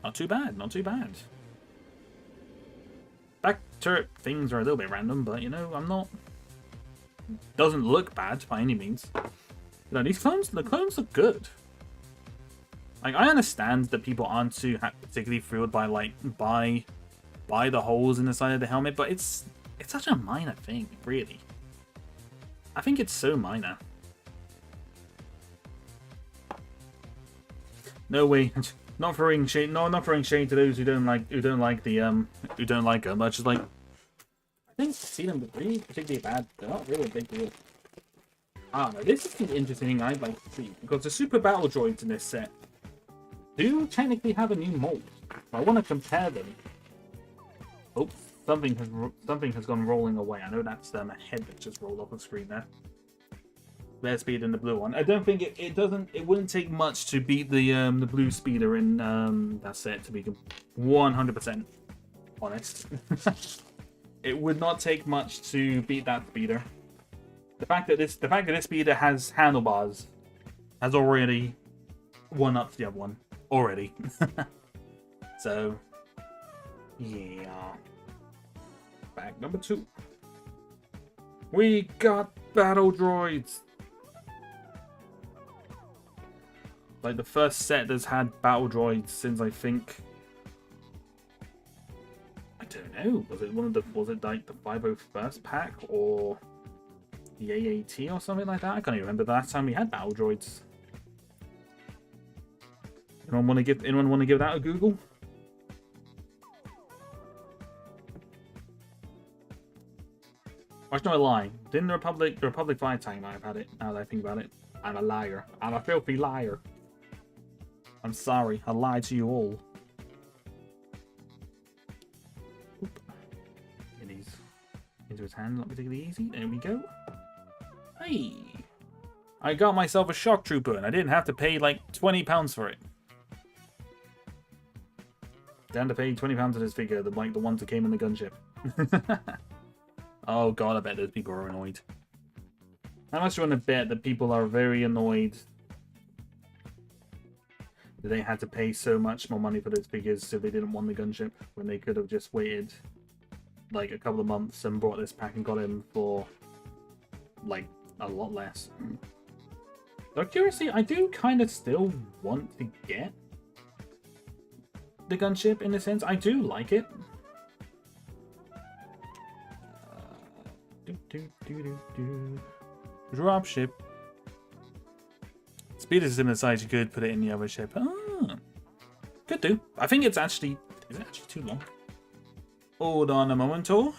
Not too bad, not too bad. Back turret things are a little bit random, but you know, I'm not... Doesn't look bad by any means. You know, the clones look good. Like, I understand that people aren't too particularly thrilled by by the holes in the side of the helmet, but it's such a minor thing, really. I think it's so minor. No way, not throwing shade. No, not throwing shade to those who don't like them. But just like, I think see them really particularly bad. They're not really a big deal. I don't know. This is the interesting thing I'd like to see because the super battle droids in this set do technically have a new mold. I want to compare them. Oops. Something has gone rolling away. I know that's a head that just rolled off the screen there. Better speed than the blue one. I don't think it wouldn't take much to beat the blue speeder in that set, to be 100% honest. It would not take much to beat that speeder. The fact that this speeder has handlebars has already one up the other one already. So yeah. Bag number 2. We got battle droids. Like the first set that's had battle droids since I think, I don't know, was it like the 501st pack or the AAT or something like that? I can't even remember the last time we had battle droids. Anyone want to give that a Google? Actually, no, I lie. Didn't the Republic Flight Tank might have had it, now that I think about it. I'm a liar. I'm a filthy liar. I'm sorry. I lied to you all. Oop. Get these into his hand, not particularly easy. There we go. Hey! I got myself a shock trooper and I didn't have to pay like £20 for it. Down to pay £20 for this figure, like the ones that came in the gunship. Oh god, I bet those people are annoyed. How much do you want to bet that people are very annoyed that they had to pay so much more money for those figures so they didn't want the gunship when they could have just waited like a couple of months and brought this pack and got him for like a lot less. Though curiously, I do kind of still want to get the gunship in a sense. I do like it. Dropship. Speed is similar size. You could put it in the other ship. Ah, could do. I think it's actually. Is it actually too long? Hold on a momento.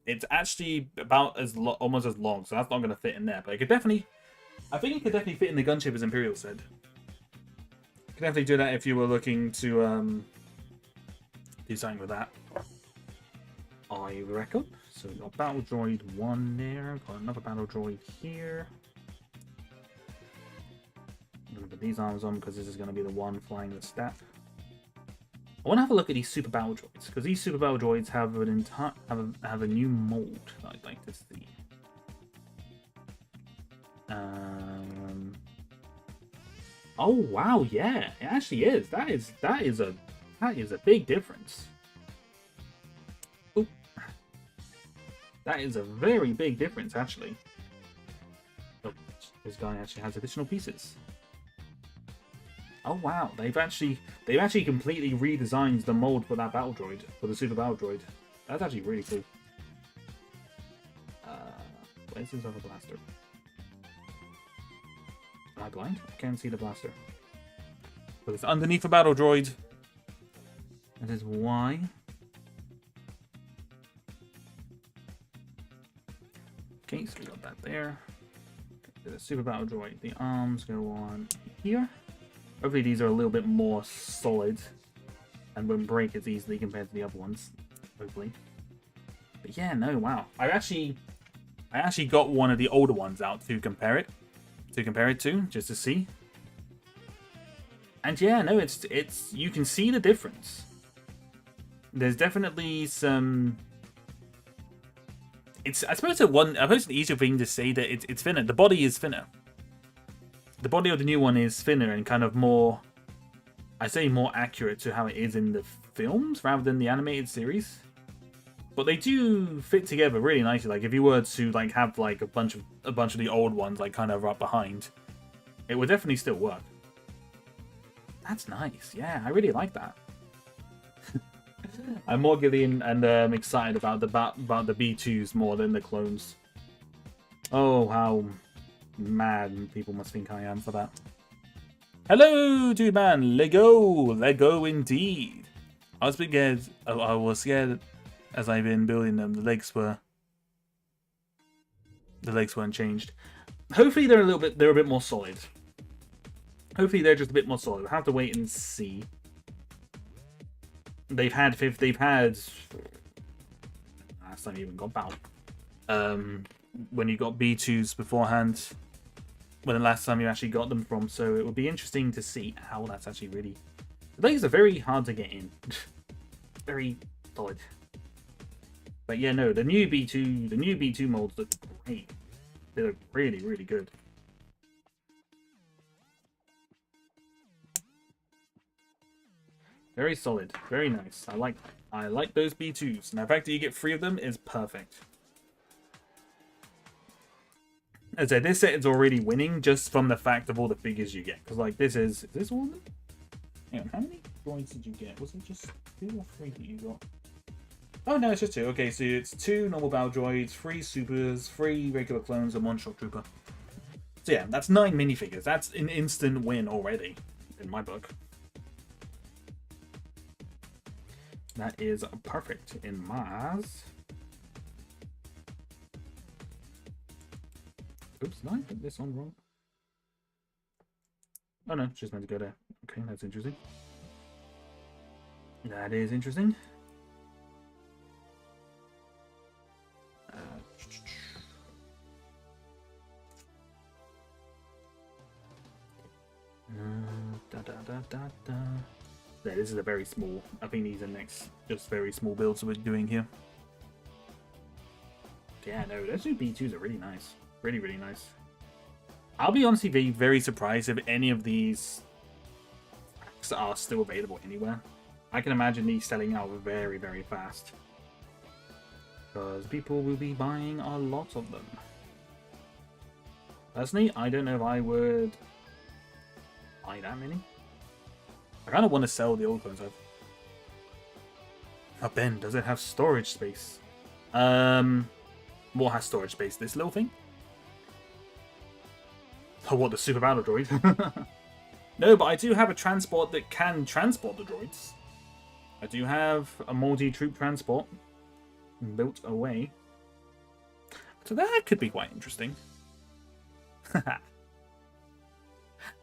It's actually about as almost as long, so that's not going to fit in there. But it could definitely. I think it could definitely fit in the gunship, as Imperial said. You could definitely do that if you were looking to do something with that. I reckon. So we've got Battle Droid 1 there, got another Battle Droid here. I'm going to put these arms on because this is going to be the one flying the staff. I want to have a look at these Super Battle Droids, because these Super Battle Droids have an have a new mold that I'd like to see. Oh wow, yeah, it actually is. That is a big difference. That is a very big difference, actually. Oh, this guy actually has additional pieces. Oh wow, they've actually completely redesigned the mold for that battle droid, for the Super Battle Droid. That's actually really cool. Where's his other blaster? Am I blind? I can't see the blaster. But it's underneath the battle droid. That is why. Okay, so we got that there. The Super Battle Droid. The arms go on here. Hopefully these are a little bit more solid and won't break as easily compared to the other ones. Hopefully. But yeah, no, wow. I actually got one of the older ones out to compare it to, just to see. And yeah, no, it's you can see the difference. There's definitely some. I suppose an easier thing to say that it's thinner. The body is thinner. The body of the new one is thinner and kind of more, I say more accurate to how it is in the films rather than the animated series. But they do fit together really nicely. Like if you were to like have like a bunch of the old ones like kind of up behind, it would definitely still work. That's nice. Yeah, I really like that. I'm more giddy and excited about the B2s more than the clones. Oh, how mad people must think I am for that. Hello, dude man. Lego indeed. I was scared. I was scared as I've been building them. The legs weren't changed. Hopefully they're a bit more solid. Hopefully they're just a bit more solid. We'll have to wait and see. They've had last time you even got Battle. When you got B2s beforehand, when the last time you actually got them from, so it would be interesting to see how that's actually really. The legs are very hard to get in, very solid. But yeah, no, the new B2 molds look great. They look really, really good. Very solid, very nice. I like those B2s, and the fact that you get 3 of them is perfect. As I said, this set is already winning just from the fact of all the figures you get. Because like is this all of them? Hang on, how many droids did you get? Was it just 2 or 3 that you got? Oh no, it's just 2. Okay, so it's 2 normal battle droids, 3 supers, 3 regular clones, and 1 shock trooper. So yeah, that's 9 minifigures. That's an instant win already, in my book. That is perfect in my eyes. Oops, did I put this on wrong? Oh no, it's just meant to go there. Okay, that's interesting. That is interesting. Yeah, this is a very small. I think these are next just very small builds we're doing here. Yeah, no, those two B2s are really nice. Really, really nice. I'll be honestly very surprised if any of these packs are still available anywhere. I can imagine these selling out very, very fast. Because people will be buying a lot of them. Personally, I don't know if I would buy that many. I kind of want to sell the old clones. Oh, Ben, does it have storage space? What has storage space? This little thing? Oh, what, the Super Battle Droid? No, but I do have a transport that can transport the droids. I do have a multi-troop transport built away. So that could be quite interesting.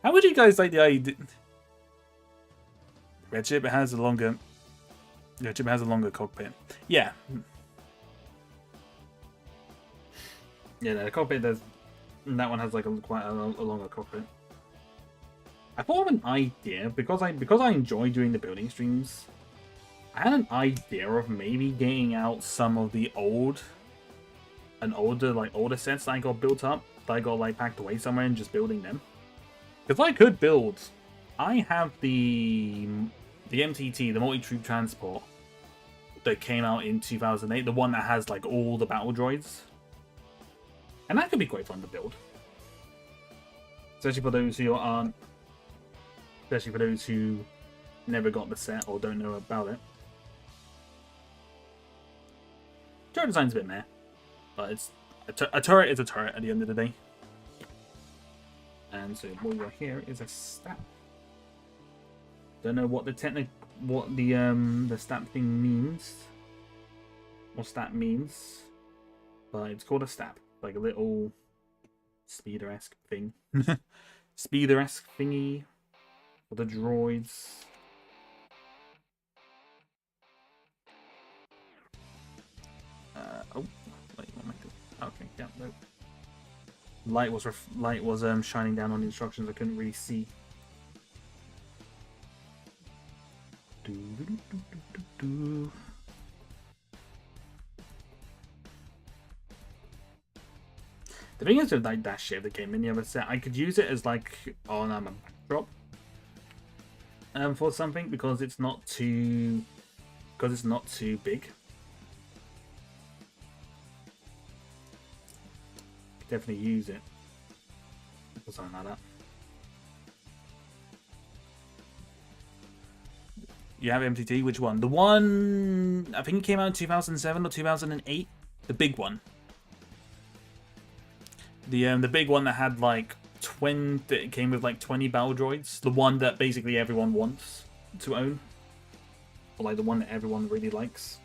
How would you guys like the idea? Red Ship has a longer. Red Ship has a longer cockpit. Yeah. Yeah, no, the cockpit does. That one has like quite a longer cockpit. I thought of an idea because I enjoy doing the building streams. I had an idea of maybe getting out some of the older sets that I got built up, that I got like packed away somewhere, and just building them. Because I could build. I have the MTT, the multi-troop transport, that came out in 2008, the one that has like all the battle droids, and that could be quite fun to build, especially for those who aren't, especially for those who never got the set or don't know about it. Turret design's a bit meh, but it's a turret is a turret at the end of the day. And so what we got here is a stat. Don't know what the stat thing means, or stat means, but it's called a stat, like a little speeder-esque thing, speeder-esque thingy for the droids. Oh, wait, what am I doing? Okay, yeah, no. Light was shining down on the instructions. I couldn't really see. The thing is with like that ship that came in the other set, I could use it as like on a backdrop for something because it's not too big. Definitely use it or something like that. You have MTT? Which one? The one I think it came out in 2007 or 2008. The big one. The big one that had like 20. It came with like 20 battle droids. The one that basically everyone wants to own, or like the one that everyone really likes.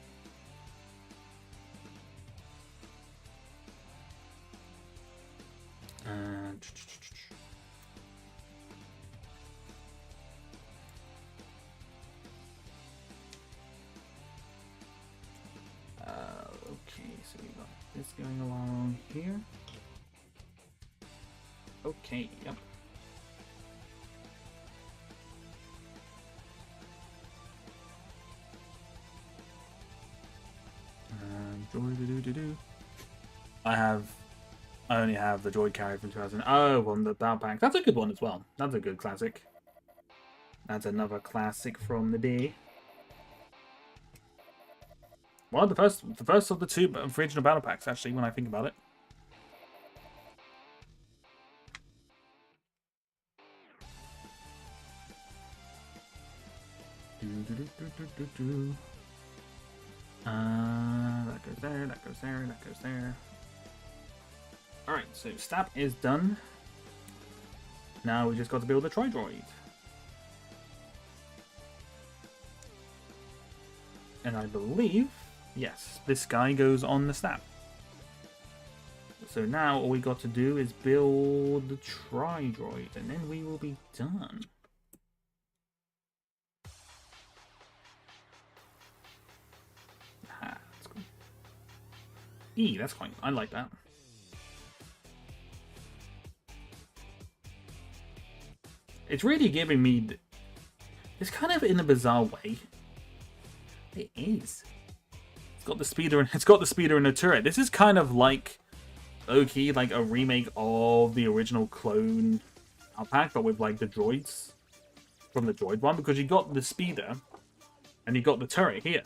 Okay, so we got this going along here. Okay, yep. I only have the droid carrier from 2000. Oh, on the battle pack. That's a good one as well. That's a good classic. That's another classic from the day. Well, the first of the two original battle packs, actually, when I think about it. That goes there, that goes there, that goes there. Alright, so stab is done. Now we just got to build a Tri-Droid. And I believe, yes, this guy goes on the stab. So now all we got to do is build the Tri-Droid, and then we will be done. Ah, that's cool. That's quite, I like that. It's really giving me It's kind of in a bizarre way. It is. It's got the speeder and the turret. This is kind of like okay, like a remake of the original clone pack, but with like the droids from the droid one, because you got the speeder and you got the turret here.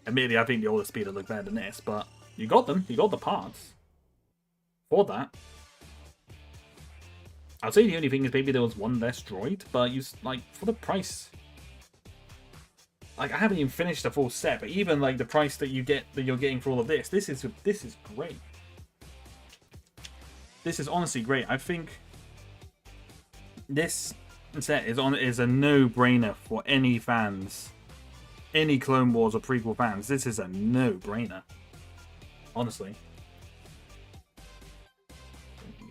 Admittedly, I think the older speeder looked better than this, but you got them. You got the parts for that. I'd say the only thing is maybe there was one less droid, but you like for the price. Like I haven't even finished the full set, but even like the price that you're getting for all of this is great. This is honestly great. I think this set is a no-brainer for any fans, any Clone Wars or prequel fans. This is a no-brainer, honestly.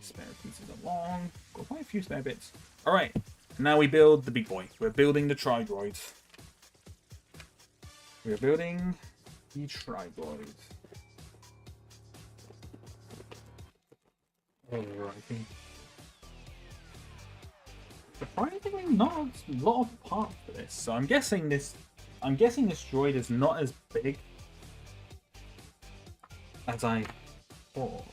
Spare pieces along. Got quite a few spare bits. All right, now we build the big boy. We're building the tri-droids. We're building the tri-droids. Alrighty. Surprisingly, not a lot of parts for this. So I'm guessing this droid is not as big as I thought.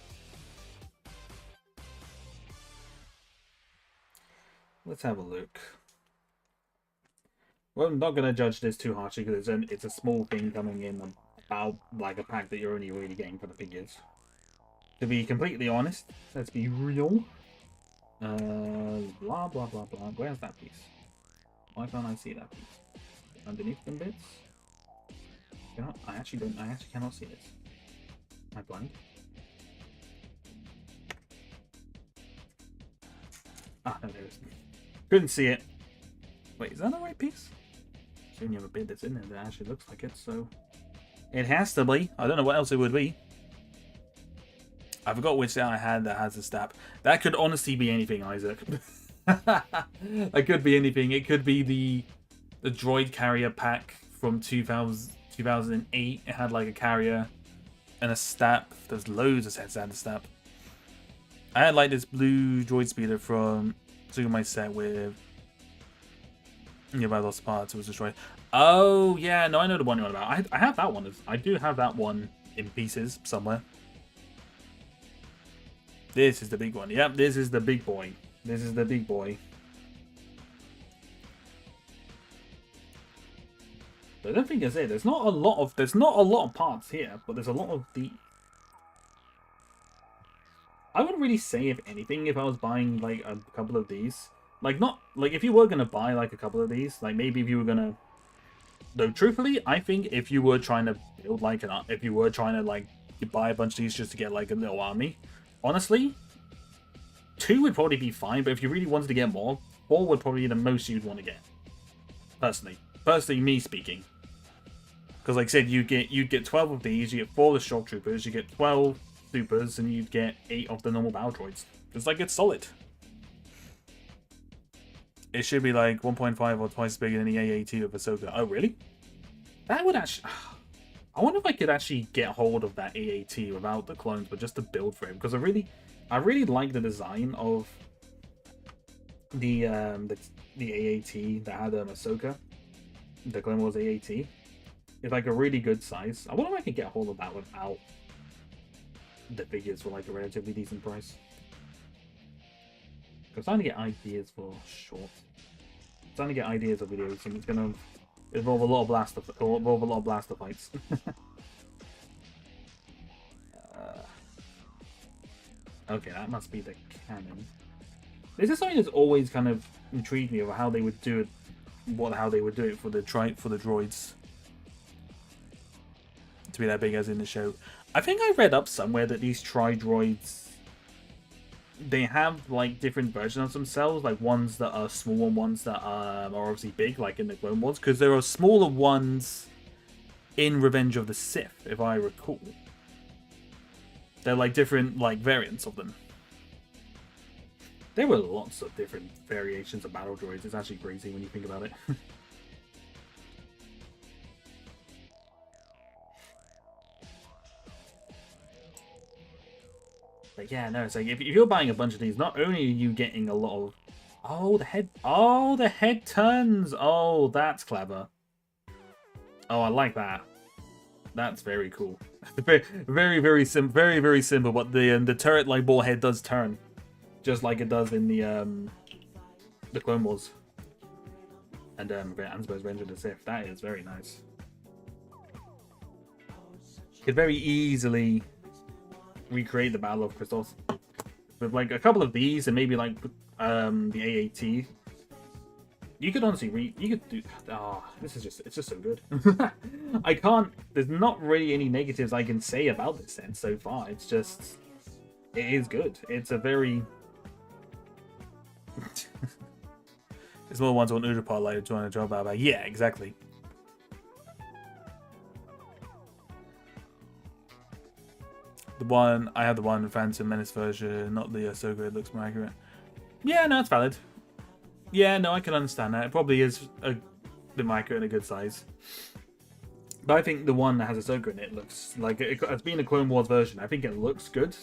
Let's have a look. Well, I'm not going to judge this too harshly because it's a small thing coming in about like a pack that you're only really getting for the figures. To be completely honest, let's be real. Blah blah blah blah. Where's that piece? Why can't I see that piece? Underneath them bits? I actually cannot see this. Am I blind? Ah, no, there it is. Couldn't see it. Wait, is that the right piece? There's only other bit that's in there that actually looks like it, so it has to be. I don't know what else it would be. I forgot which set I had that has the stab. That could honestly be anything, Isaac. That could be anything. It could be the droid carrier pack from 2008. It had like a carrier and a stap. There's loads of sets that had the stap. I had like this blue droid speeder from my set with by lost parts. It was destroyed. Oh yeah, no, I know the one you're on about. I have that one. I do have that one in pieces somewhere. This is the big one. Yep, this is the big boy. This is the big boy. But the thing is, there's not a lot of parts here, but there's a lot of the. I would really say, if anything, if I was buying like a couple of these, like not like if you were gonna buy like a couple of these, like maybe if you were gonna. Though truthfully, I think if you were trying to build like if you were trying to like buy a bunch of these just to get like a little army. Honestly, 2 would probably be fine, but if you really wanted to get more, 4 would probably be the most you'd want to get. Personally, me speaking, because like I said, you'd get 12 of these, you get 4 of the shock troopers, you get 12 supers, and you'd get 8 of the normal battle droids. It's like it's solid. It should be like 1.5 or twice bigger than the AAT of Ahsoka. Oh really? That would actually. I wonder if I could actually get hold of that AAT without the clones, but just to build for him, because I really like the design of the AAT that had Ahsoka, the Clone Wars AAT. It's like a really good size. I wonder if I could get hold of that without the figures for like a relatively decent price. I'm starting to get ideas for short. I'm starting to get ideas of videos, and it's gonna involve a lot of blaster fights. Okay, that must be the cannon. This is something that's always kind of intrigued me about how they would do it, how they would do it for the droids to be that big as in the show. I think I read up somewhere that these tri-droids, they have like different versions of themselves, like ones that are small and ones that are obviously big, like in the Clone Wars, because there are smaller ones in Revenge of the Sith, if I recall. They're like different like variants of them. There were lots of different variations of battle droids. It's actually crazy when you think about it. But yeah, no, it's like if you're buying a bunch of these, not only are you getting a lot Oh, the head. Oh, the head turns. Oh, that's clever. Oh, I like that. That's very cool. Very simple. Very simple. But the turret like ball head does turn, just like it does in the Clone Wars. And Ansber's Revenge of the Sith. That is very nice. Could very easily recreate the Battle of Christos with like a couple of these and maybe like the AAT. You could honestly you could do. Oh, this is just, it's just so good. I can't. There's not really any negatives I can say about this set so far. It's just, it is good. It's a very. There's more ones on Udapar like trying to job about. Yeah, exactly. The one I have the one Phantom Menace version, not the Ahsoka. It looks more accurate. Yeah, no, it's valid. Yeah, no, I can understand that. It probably is a bit more accurate and a good size. But I think the one that has Ahsoka in it looks like it's been a Clone Wars version. I think it looks good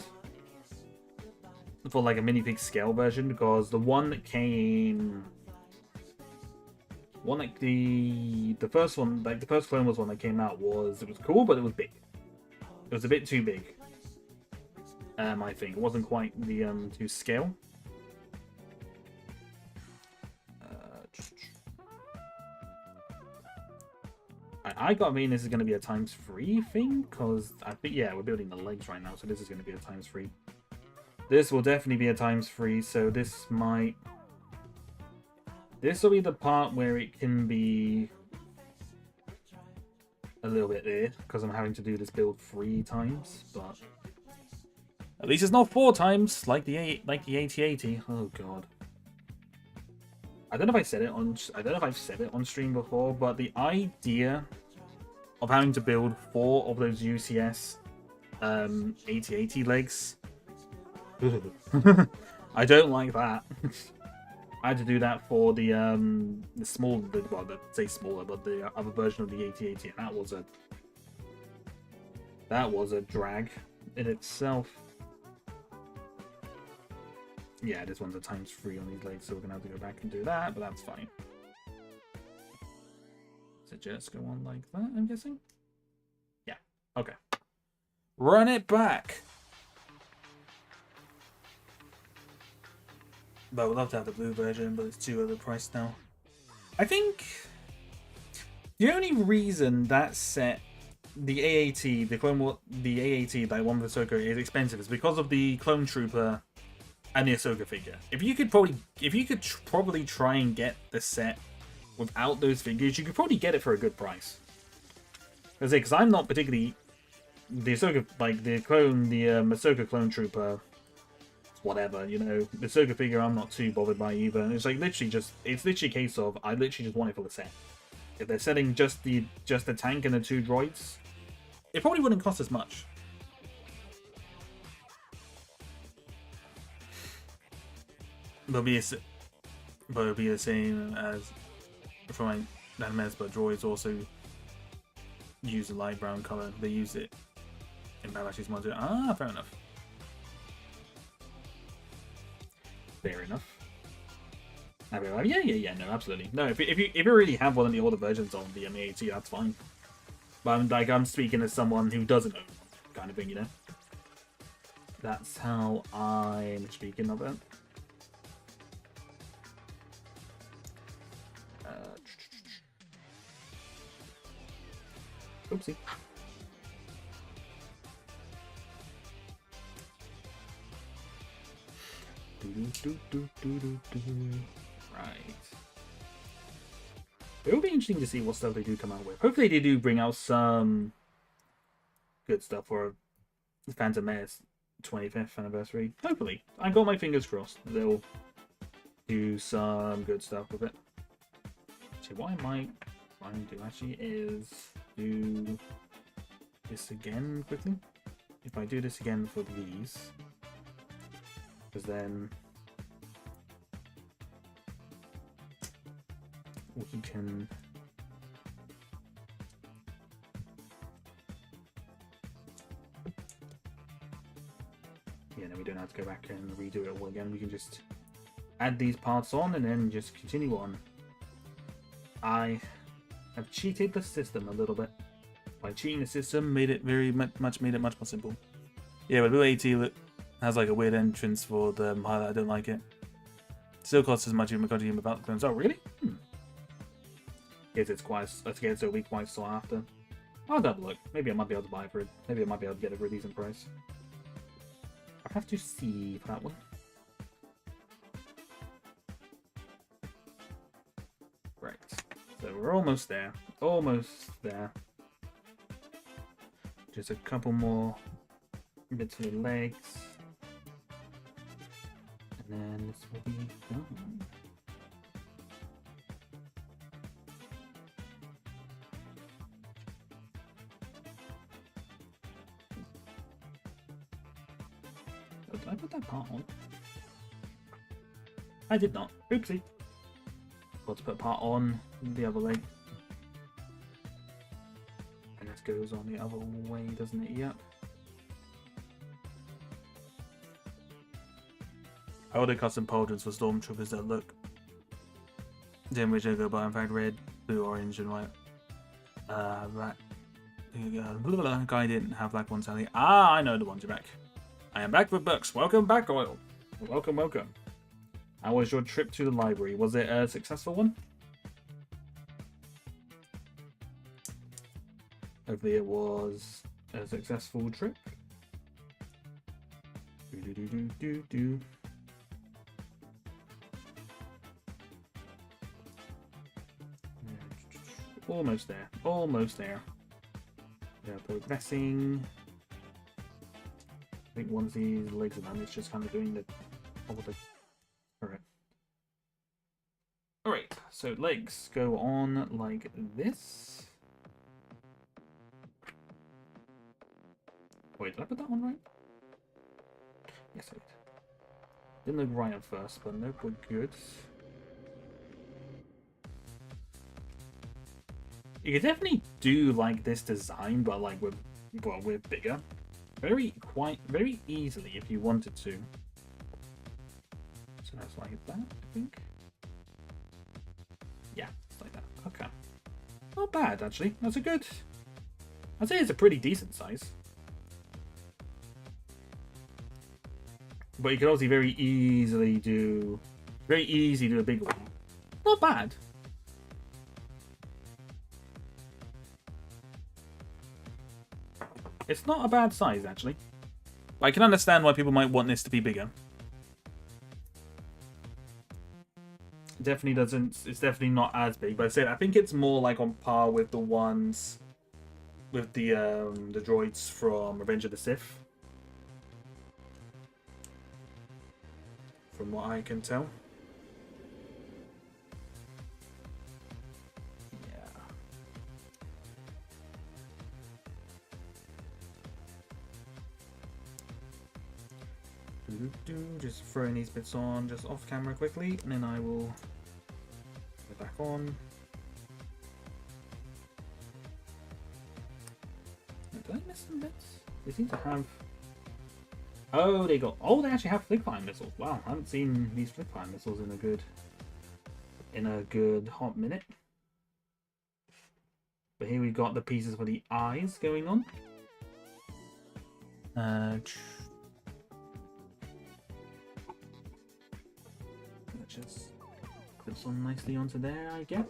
for like a minifig scale version, because the one that came, the first one, like the first Clone Wars one that came out it was cool, but it was big. It was a bit too big. I think it wasn't quite the to scale. I got a mean this is going to be a ×3 thing, because I think, yeah, we're building the legs right now, so this is going to be a ×3. This will definitely be a ×3, so this will be the part where it can be a little bit there, because I'm having to do this build 3 times, but at least it's not 4 times like the AT-80. Oh god. I don't know if I've said it on stream before, but the idea of having to build 4 of those UCS AT-80 legs, I don't like that. I had to do that for the small, well, say smaller, but the other version of the AT-80, and that was a drag in itself. Yeah, this one's a ×3 on these legs, so we're gonna have to go back and do that, but that's fine. So just go on like that, I'm guessing? Yeah, okay. Run it back! But we'd love to have the blue version, but it's too overpriced now. I think the only reason that set, the AAT, the AAT, like one with Ahsoka, is expensive is because of the Clone Trooper and the Ahsoka figure. If you could probably try and get the set without those figures, you could probably get it for a good price. Because I'm not particularly the Ahsoka, like the Ahsoka Clone Trooper, whatever, you know, the Ahsoka figure I'm not too bothered by either. And it's like literally a case of I literally just want it for the set. If they're selling just the tank and the 2 droids, it probably wouldn't cost as much. But it'll be the same as for my animates, but droids also use a light brown color. They use it in Babashi's module. Ah, fair enough. Fair enough. Yeah, no, absolutely. No, if you really have one of the older versions on the AT, that's fine. But I'm speaking as someone who doesn't own, kind of thing, you know. That's how I'm speaking of it. Oopsie. Right. It will be interesting to see what stuff they do come out with. Hopefully they do bring out some good stuff for the Phantom Menace 25th anniversary. Hopefully. I got my fingers crossed. They'll do some good stuff with it. See, what I might trying to do actually is do this again quickly. If I do this again for these, because then we can yeah, no, we don't have to go back and redo it all again. We can just add these parts on and then just continue on. I have cheated the system a little bit. By cheating the system, made it much more simple. Yeah, but Blue AT has like a weird entrance for the highlight. I don't like it. Still costs as much as McCarthy without the clones. Oh, really? Guess it's quite. Let's get it so we quite sought after. I'll have a look. Maybe I might be able to buy it for it. Maybe I might be able to get it for a decent price. I have to see for that one. Right. So we're almost there. Almost there. Just a couple more bits for the legs. And then this will be done. Oh, did I put that part on? I did not. Oopsie. Got to put part on the other leg. And this goes on the other way, doesn't it? Yep. I ordered custom pauldrons for stormtroopers that look then which I go by, in fact, red, blue, orange, and white. That guy didn't have black ones, Sally. Ah, I know the ones. You're back. I am back with books. Welcome back, Oil. Welcome, welcome. How was your trip to the library? Was it a successful one? Hopefully it was a successful trip. Do. Almost there. Almost there. Yeah, progressing. I think once these legs are done, it's just kind of doing the... Alright. Alright, so legs go on like this. Wait, did I put that one right? Yes, I did. Didn't look right at first, but nope, we're good. You could definitely do like this design, but like with bigger. Very easily if you wanted to. So that's like that, I think. Yeah, it's like that. Okay. Not bad actually. That's a good. I'd say it's a pretty decent size. But you could obviously very easy do a bigger one. Not bad. It's not a bad size, actually. I can understand why people might want this to be bigger. Definitely doesn't... It's definitely not as big, but I think it's more like on par with the ones... with the droids from Revenge of the Sith. From what I can tell. Just throwing these bits on just off camera quickly, and then I will put it back on. Did I miss some bits? They seem to have... Oh, they actually have flick-fire missiles. Wow, I haven't seen these flick-fire missiles in a good hot minute. But here we've got the pieces for the eyes going on. Just fits on nicely onto there, I guess.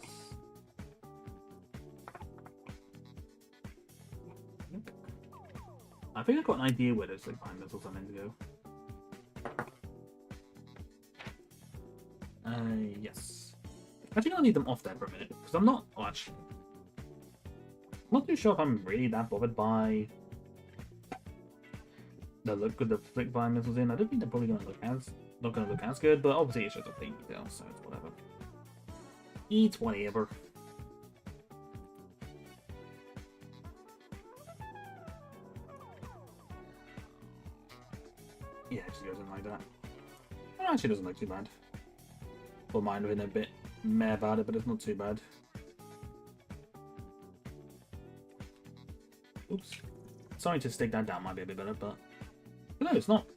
Yep. I think I've got an idea where those flick-fire missiles are meant to go. Yes. I think I'll need them off there for a minute, because I'm not... Oh, actually... I'm not too sure if I'm really that bothered by the look of the flick-fire missiles in. I don't think they're probably going to look as good, but obviously it's just a plain detail, so it's whatever. It's whatever. Yeah, it just goes in like that. It actually doesn't look too bad. Well, mine have been a bit meh about it, but it's not too bad. Oops. Sorry to stick that down, might be a bit better, but no, it's not.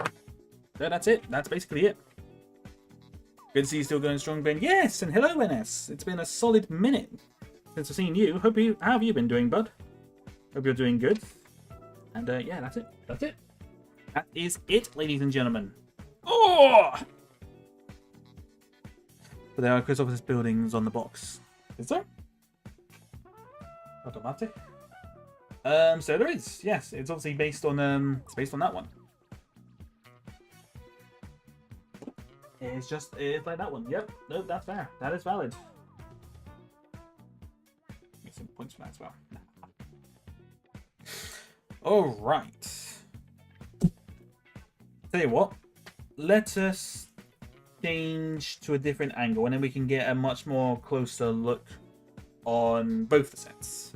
So that's it. That's basically it. Good to see you still going strong, Ben. Yes, and hello, NS. It's been a solid minute since I've seen you. How have you been doing, bud? Hope you're doing good. And yeah, that's it. That's it. That is it, ladies and gentlemen. Oh! But there are Chris Office buildings on the box. Is there? Automatic. So there is. Yes, it's obviously based on that one. It's like that one. Yep. No, that's fair. That is valid. Get some points for that as well. All right. Tell you what. Let us change to a different angle, and then we can get a much more closer look on both the sets.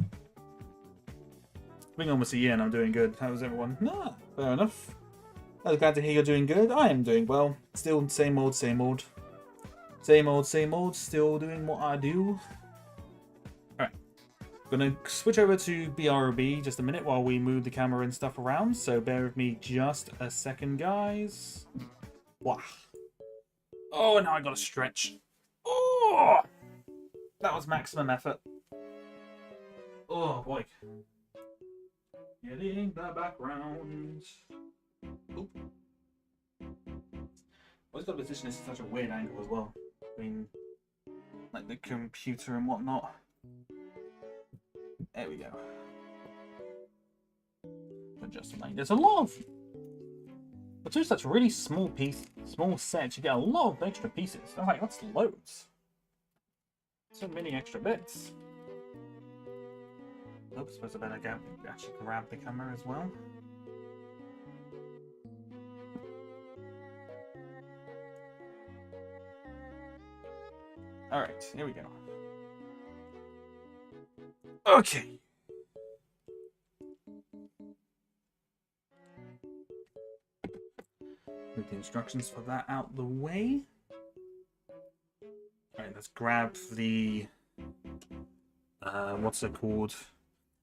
Being almost a year and I'm doing good. How is everyone? Nah, fair enough. I was glad to hear you're doing good. I am doing well. Still same old, same old. Same old, same old. Still doing what I do. Alright. Gonna switch over to BRB just a minute while we move the camera and stuff around. So bear with me just a second, guys. Wow. Oh, now I gotta stretch. Oh! That was maximum effort. Oh, boy. Getting the background. Oop. Always got to position this at such a weird angle as well. I mean, like the computer and whatnot. There we go. Adjust like there's a lot of. But two such really small sets, you get a lot of extra pieces. I'm like, that's loads. So many extra bits. Oops, suppose I better actually grab the camera as well. Alright, here we go. Okay. Move the instructions for that out the way. Alright, let's grab the... what's it called?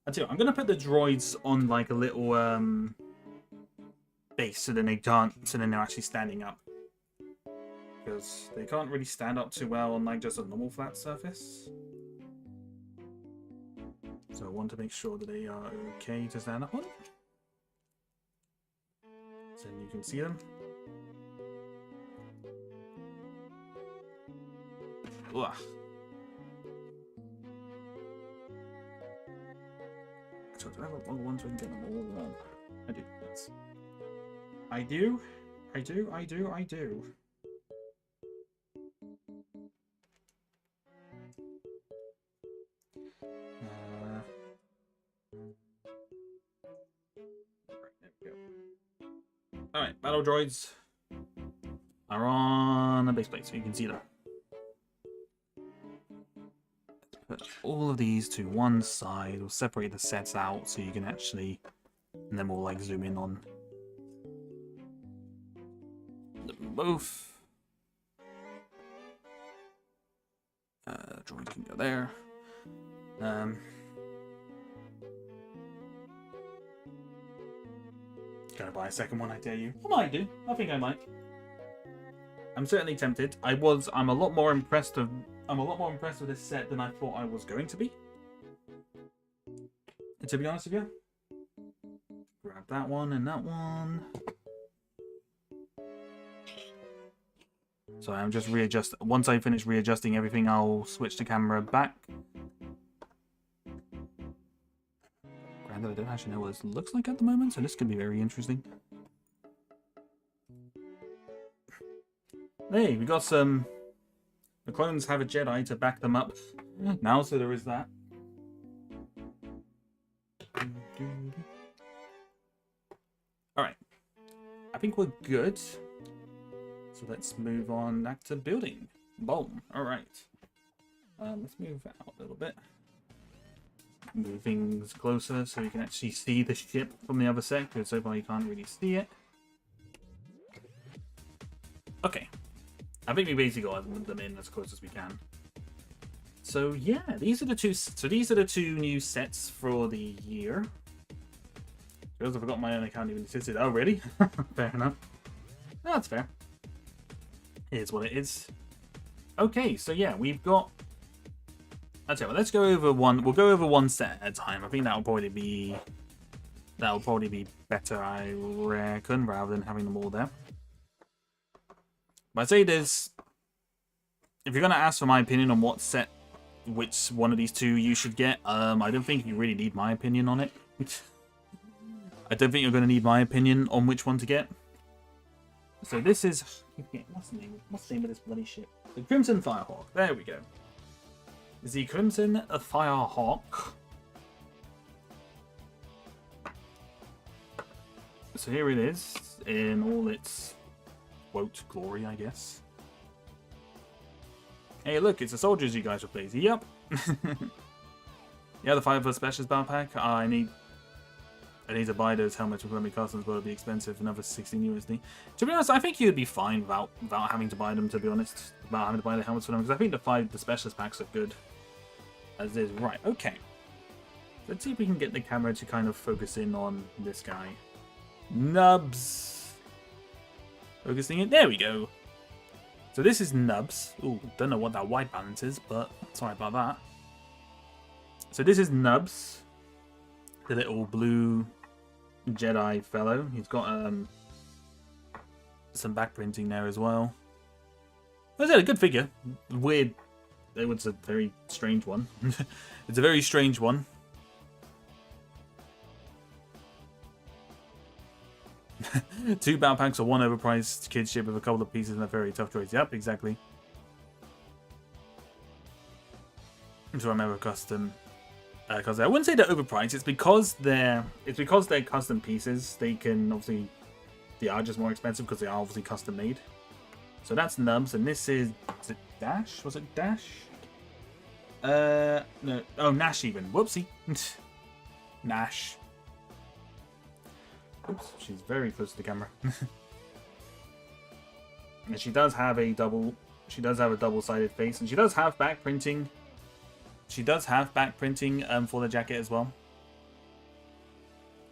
I tell you, I'm going to put the droids on like a little base so then they're actually standing up. Because they can't really stand up too well on like just a normal flat surface. So I want to make sure that they are okay to stand up on. So then you can see them. Ugh. So do I have a long one so I can get them all on? I do, yes. I do. Alright, battle droids are on the base plate so you can see them. Let's put all of these to one side. We'll separate the sets out so you can actually, and then we'll like zoom in on them both. Droid can go there. Gonna buy a second one, I dare you. I might do. I think I might. I'm certainly tempted. I'm a lot more impressed with this set than I thought I was going to be. And to be honest with you, grab that one and that one. So I'm just readjusting. Once I finish readjusting everything, I'll switch the camera back. Granted, I don't actually know what this looks like at the moment, so this could be very interesting. Hey, we got some... The clones have a Jedi to back them up now, so there is that. Alright. I think we're good. So let's move on back to building. Boom. Alright. Let's move out a little bit. Move things closer so you can actually see the ship from the other set, because so far you can't really see it. Okay. I think we basically got them in as close as we can. So yeah, these are the two new sets for the year. Because I forgot my own account even existed. Oh really? Fair enough. No, that's fair. Here's what it is. Okay, so yeah, we've got... That's it. Well, let's go over one. We'll go over one set at a time. I think that'll probably be better, I reckon, rather than having them all there. But I'd say there's... If you're going to ask for my opinion on what set, which one of these two you should get, I don't think you really need my opinion on it. I don't think you're going to need my opinion on which one to get. So this is... What's the name of this bloody shit? The Crimson Firehawk. There we go. The Crimson Firehawk. So here it is, in all its, quote, glory, I guess. Hey, look, it's the soldiers you guys are pleased. Yep. Yeah, the 5 Specialist Battle Pack. I need to buy those helmets with Remy Customs, but it'll be expensive, another 16 USD. To be honest, I think you'd be fine without having to buy them, to be honest. Without having to buy the helmets for them, because I think the Specialist Packs are good. As is. Right, okay. Let's see if we can get the camera to kind of focus in on this guy. Nubs. Focusing it. There we go. So this is Nubs. Ooh, don't know what that white balance is, but sorry about that. So this is Nubs. The little blue Jedi fellow. He's got some back printing there as well. Was it a good figure? Weird. It was a very strange one. It's a very strange one. Two battle packs or one overpriced kid ship with a couple of pieces and a very tough choice. Yep, exactly. So I remember custom. Because I wouldn't say they're overpriced. It's because they're custom pieces. They can obviously they are just more expensive because they are obviously custom made. So that's Nubs, and this is it Dash? Was it Dash? No. Oh, Nash even. Whoopsie. Nash. Oops, she's very close to the camera. And she does have a double-sided face, and she does have back printing. She does have back printing for the jacket as well.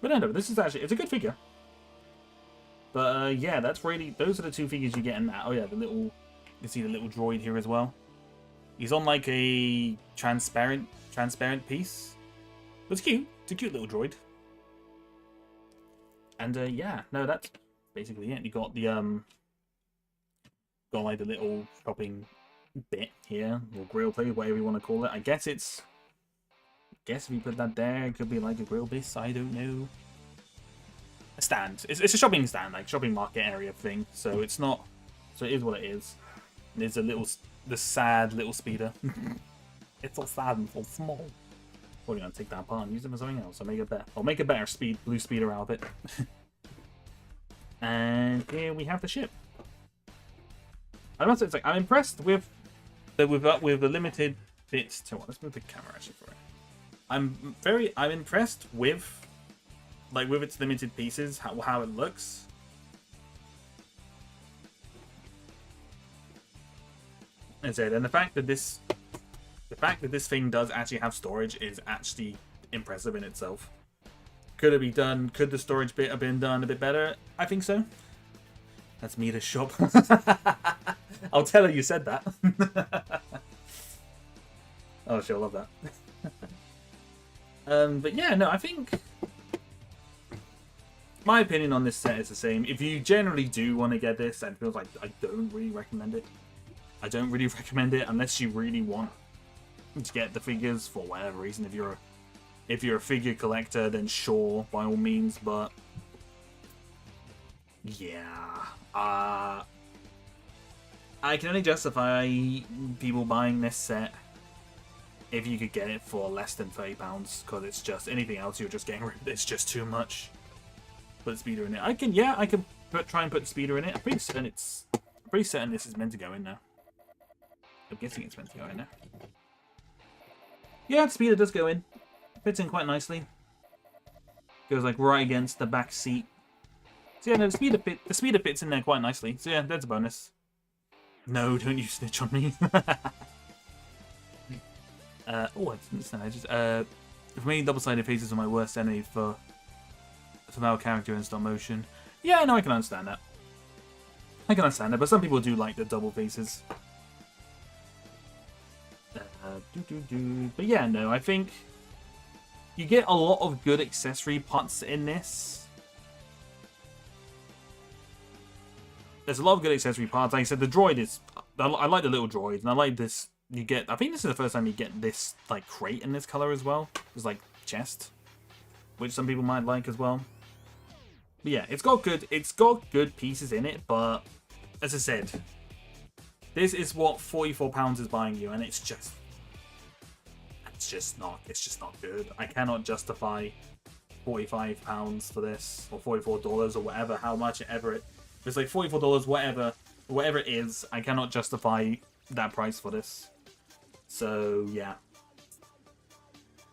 But no, this is actually, it's a good figure. But yeah, those are the two figures you get in that. Oh yeah, you can see the little droid here as well. He's on like a transparent piece. But it's cute. It's a cute little droid. And yeah, no, that's basically it. You got the like the little shopping bit here, or grill plate, whatever you want to call it. I guess if you put that there, it could be like a grill base. I don't know. A stand. It's a shopping stand, like shopping market area thing. So it's not. So it is what it is. And there's the sad little speeder. It's all sad and all small. What are you gonna take that apart and use it for something else? I'll make it better. I'll make a better blue speeder out of it. And here we have the ship. I must say, it's like I'm impressed with the limited bits. So what? Let's move the camera actually for it. I'm impressed with its limited pieces, how it looks. And the fact that this thing does actually have storage is actually impressive in itself. Could it be done? Could the storage bit have been done a bit better? I think so. That's me to shop. I'll tell her you said that. Oh, she'll love that. But yeah, no, I think my opinion on this set is the same. If you generally do want to get this, and feels like I don't really recommend it. I don't really recommend it unless you really want to get the figures for whatever reason. If you're a figure collector, then sure, by all means. But yeah, I can only justify people buying this set if you could get it for less than £30, because it's just anything else you're just getting rid of. It's just too much. Put the speeder in it. I can try and put the speeder in it. I'm pretty certain this is meant to go in there. I'm guessing it's meant to go in there. Yeah, the speeder does go in. Fits in quite nicely. Goes like right against the back seat. So yeah, no, the speeder fits in there quite nicely. So yeah, that's a bonus. No, don't you snitch on me. Oh, I didn't understand. For me, double-sided faces are my worst enemy for male character in stop motion. Yeah, no, I can understand that. But some people do like the double faces. But yeah, no, I think you get a lot of good accessory parts in this. There's a lot of good accessory parts. Like I said, the droid is... I like the little droid, and I like this. You get... I think this is the first time you get this, like, crate in this color as well. It's like chest, which some people might like as well. But yeah, it's got good pieces in it, but as I said, this is what £44 is buying you, and it's just not good. I cannot justify £45 for this, or $44 or whatever, how much ever it. It's like $44, whatever it is. I cannot justify that price for this. So yeah,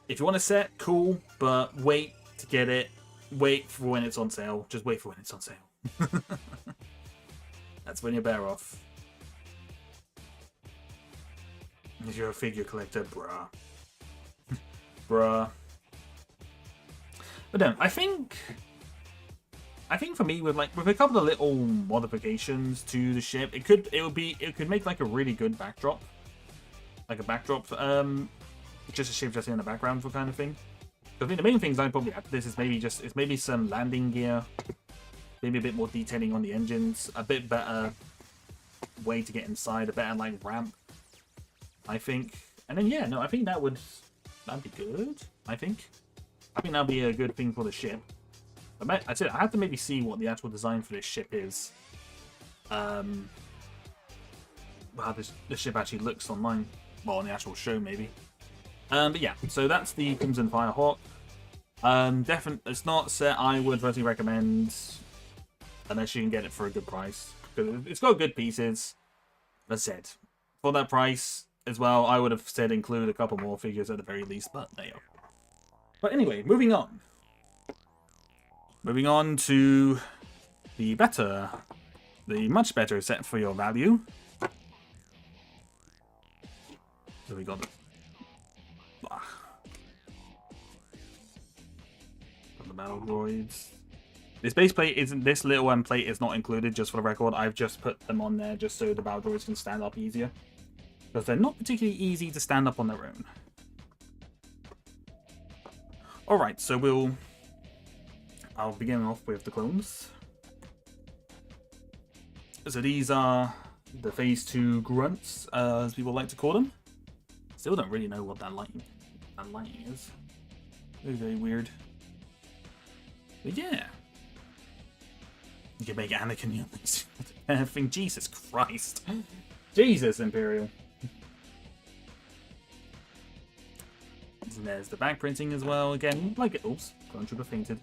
if you want a set, cool, but wait to get it. Wait for when it's on sale. Just wait for when it's on sale. That's when you're better off. If you're a figure collector, bruh. Bruh. But no, I think for me, with a couple of little modifications to the ship, it could make like a really good backdrop. Like a backdrop, just a ship just in the background for kind of thing. I think the main things I'd probably add to this is maybe some landing gear, maybe a bit more detailing on the engines, a bit better way to get inside, a better like ramp, I think. And then yeah, no, I think that'd be good. I think that'd be a good thing for the ship. I said I have to maybe see what the actual design for this ship is. How the ship actually looks online, well, on the actual show maybe. But yeah, so that's the Crimson Firehawk. It's not a set I would personally recommend unless you can get it for a good price, because it's got good pieces. As I said, for that price as well, I would have said include a couple more figures at the very least, but there you go. But anyway, moving on. Moving on to the much better set for your value. So we got the battle droids. This base plate isn't. This little plate is not included. Just for the record, I've just put them on there just so the battle droids can stand up easier, because they're not particularly easy to stand up on their own. All right, so I'll begin off with the clones. So these are the Phase 2 grunts, as people like to call them. Still don't really know what that lighting is. Very, very weird. But yeah. You can make Anakin on this thing. Jesus Christ. Jesus, Imperial. And there's the back printing as well. Again, like it. Oops, Clone Trooper fainted.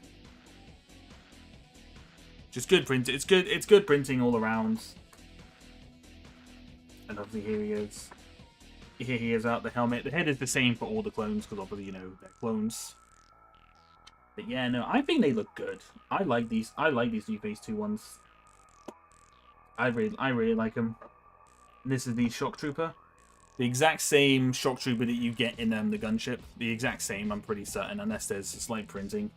Just good print. It's good printing all around. And obviously here he is. Here he is out the helmet. The head is the same for all the clones, because obviously, you know, they're clones. But yeah, no, I think they look good. I like these new Phase 2 ones. I really like them. And this is the Shock Trooper. The exact same Shock Trooper that you get in the gunship. The exact same, I'm pretty certain, unless there's a slight printing.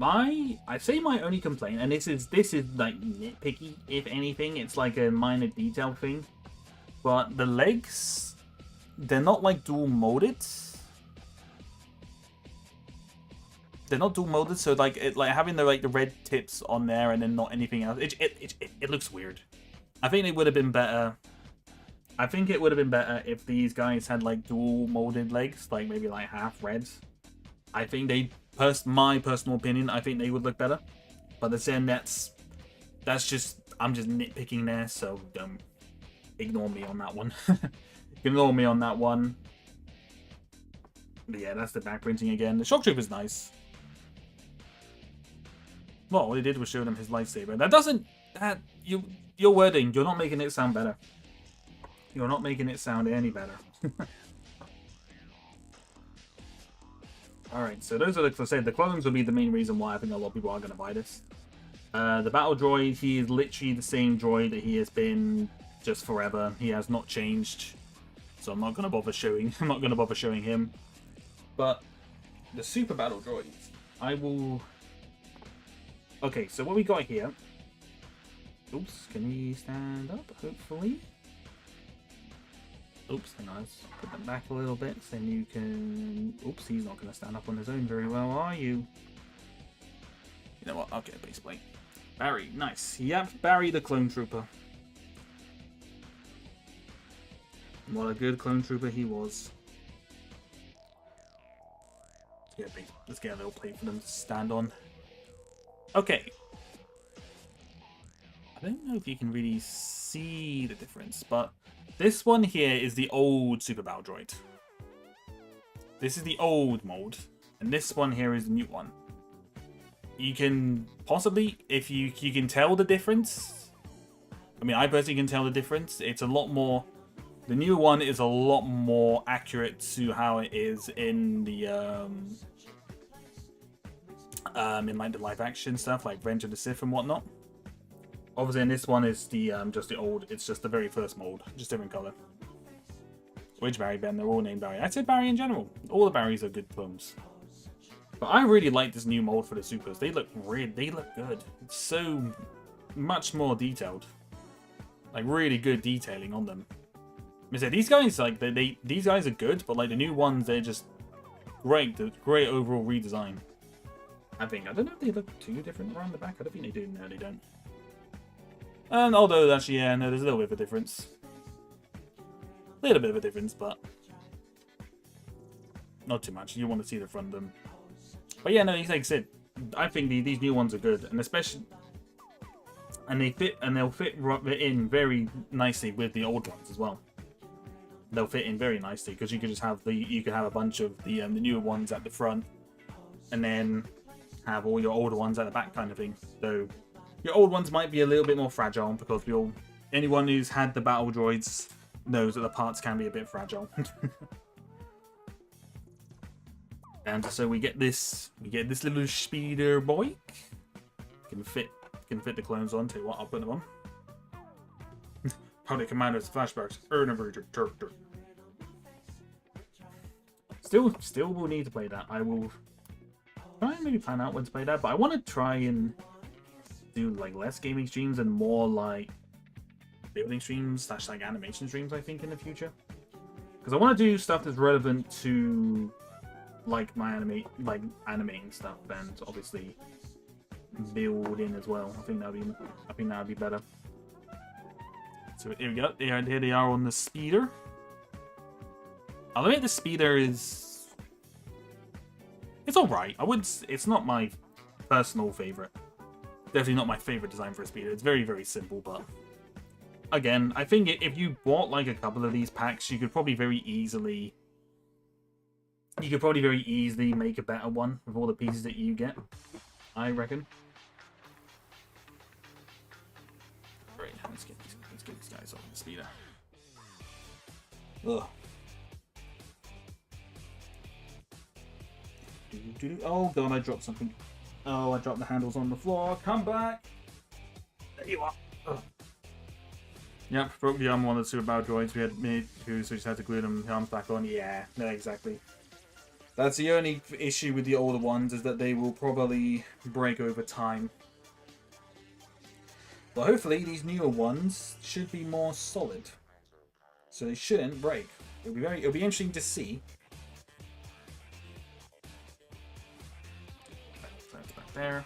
I'd say my only complaint, and this is like nitpicky, if anything, it's like a minor detail thing. But the legs, they're not like dual molded. They're not dual molded, so like having the red tips on there and then not anything else. It looks weird. I think it would have been better. I think it would have been better if these guys had like dual molded legs, like maybe like half red. I think my personal opinion, I think they would look better. But then that's just, I'm just nitpicking there, so ignore me on that one. Ignore me on that one. But yeah, that's the back printing again. The Shock Trooper's nice. Well, all he did was show them his lightsaber. Your wording, you're not making it sound better. You're not making it sound any better. Alright, so those are the clones will be the main reason why I think a lot of people are going to buy this. The battle droid, he is literally the same droid that he has been just forever. He has not changed. So I'm not going to bother showing him. But the super battle droids, I will... Okay, so what we got here... Oops, can he stand up, hopefully? Oops, hang on, let's put them back a little bit, so then you can... Oops, he's not going to stand up on his own very well, are you? You know what, I'll get a base plate. Barry, nice. Yep, Barry the Clone Trooper. What a good Clone Trooper he was. Let's get a little plate for them to stand on. Okay. I don't know if you can really see the difference, but this one here is the old Super Battle Droid. This is the old mold, and this one here is the new one. You can possibly, if you can tell the difference. I mean, I personally can tell the difference. It's a lot more. The new one is a lot more accurate to how it is in the in like the live action stuff, like Revenge of the Sith and whatnot. Obviously, in this one is the just the old. It's just the very first mold, just different color. Which Barry, Ben? They're all named Barry. I said Barry in general. All the Barrys are good clones. But I really like this new mold for the Supers. They look good. It's so much more detailed. Like really good detailing on them. I say these guys like these guys are good, but like the new ones, they're just great. Great overall redesign. I don't know if they look too different around the back. I don't think they do. No, they don't. And although actually, yeah, no, there's a little bit of a difference. A little bit of a difference, but not too much. You want to see the front of them. But yeah, no, like I said, I think these new ones are good, and especially, and they'll fit in very nicely with the old ones as well. They'll fit in very nicely because you could just have you could have a bunch of the newer ones at the front, and then have all your older ones at the back, kind of thing. So your old ones might be a little bit more fragile because anyone who's had the battle droids knows that the parts can be a bit fragile. And so we get this little speeder boy. Can fit the clones on. Tell you what, I'll put them on. Public Commander's flashbacks. Still will need to play that. I will try and maybe plan out when to play that, but I want to try and do like less gaming streams and more like building streams / like animation streams, I think, in the future. Because I want to do stuff that's relevant to like my animating stuff, and obviously building as well. I think that'd be better. So here we go. Here they are on the speeder. I'll admit the speeder is... It's alright. It's not my personal favorite. Definitely not my favorite design for a speeder. It's very, very simple, but... Again, I think if you bought like a couple of these packs, you could probably very easily make a better one with all the pieces that you get, I reckon. Right, let's get these guys off the speeder. Ugh. Oh god, I dropped something. Oh, I dropped the handles on the floor. Come back. There you are. Ugh. Yep, broke the arm on the Super Battle Droids we had made, so we just had to glue them arms back on. Yeah, no, exactly. That's the only issue with the older ones, is that they will probably break over time. But hopefully these newer ones should be more solid, so they shouldn't break. It'll be interesting to see. That's back there.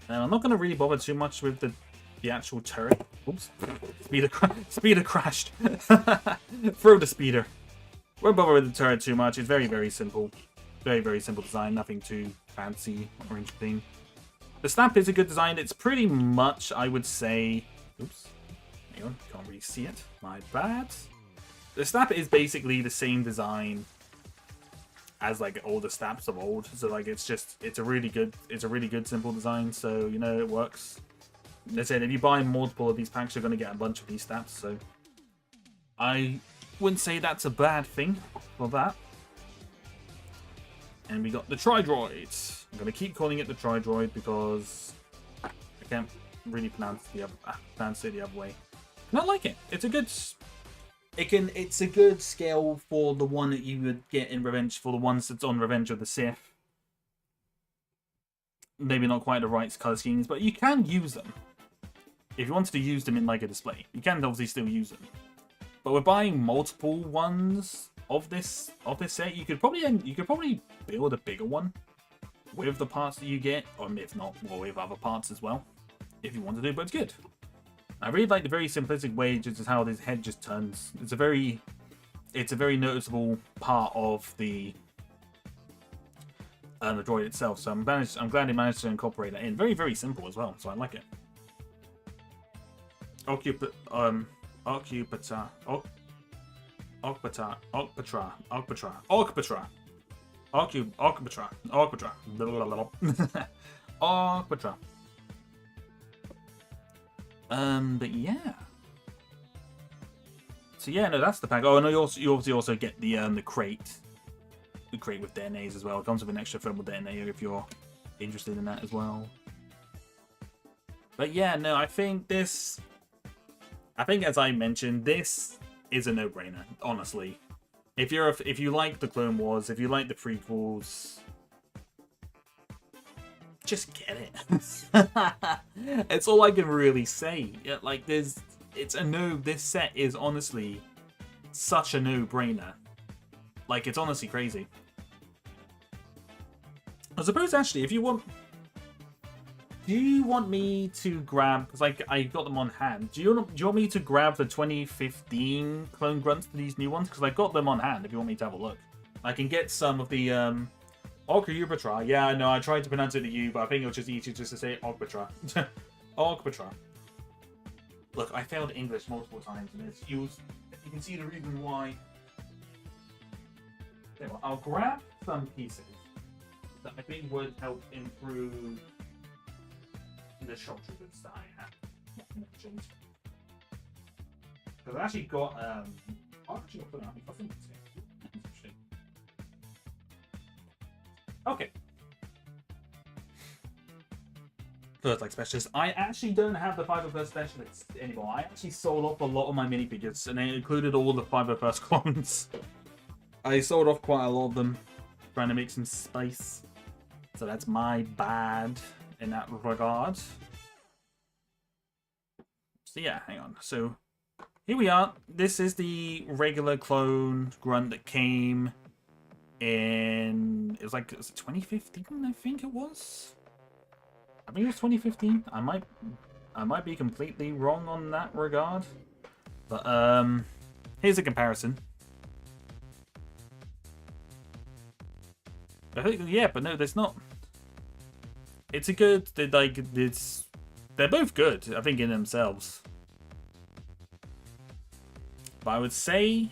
And I'm not going to really bother too much with the actual turret. Oops, speeder crashed. Throw the speeder. Won't bother with the turret too much. It's very, very simple. Very, very simple design. Nothing too fancy or interesting. The snap is a good design. It's pretty much, I would say... Oops. Hang on. Can't really see it. My bad. The snap is basically the same design as like all the snaps of old. So like it's a really good simple design. So you know it works. They said if you buy multiple of these packs, you're going to get a bunch of these stats. So I wouldn't say that's a bad thing for that. And we got the Tri-Droid. I'm going to keep calling it the Tri-Droid because I can't really pronounce it the other way. And I like it. It's a good... It's a good scale for the one that you would get in Revenge, for the ones that's on Revenge of the Sith. Maybe not quite the right color schemes, but you can use them. If you wanted to use them in like a display, you can obviously still use them. But we're buying multiple ones of this set. You could probably build a bigger one with the parts that you get, or if not, well, with other parts as well, if you want to do. But it's good. I really like the very simplistic way, just how this head just turns. It's a very noticeable part of the droid itself. So I'm glad they managed to incorporate that in. Very, very simple as well. So I like it. Occupatra. But yeah. So yeah, no, that's the pack. Oh, and you obviously also get the crate. The crate with detonators as well. It comes with an extra thermal detonator if you're interested in that as well. But yeah, no, I think as I mentioned, this is a no-brainer, honestly. If you like the Clone Wars, if you like the prequels, just get it. It's all I can really say. Like this set is honestly such a no-brainer. Like, it's honestly crazy. I suppose actually, if you want, do you want me to grab? Because I got them on hand. Do you want me to grab the 2015 clone grunts to these new ones? Because I got them on hand. If you want me to have a look, I can get some of the Ogpatra. Yeah, I know. I tried to pronounce it to you, but I think it was just easier just to say Ogpatra. Ogpatra. Look, I failed English multiple times, and it's used. You can see the reason why. Okay, well, I'll grab some pieces that I think would help improve the shock troopers that I have mentioned. Because I actually got I'll actually put it on. I think it's interesting. Okay. First, like specialists, I actually don't have the 501st specialists anymore. I actually sold off a lot of my minifigures, and it included all the 501st clones. I sold off quite a lot of them, trying to make some space. So that's my bad in that regard. So yeah, hang on. So here we are. This is the regular clone grunt that came in. It was 2015, I think it was. I think it was 2015. I might be completely wrong on that regard. But here's a comparison. I think, yeah, but no, there's not. It's a good. They're both good, I think, in themselves. But I would say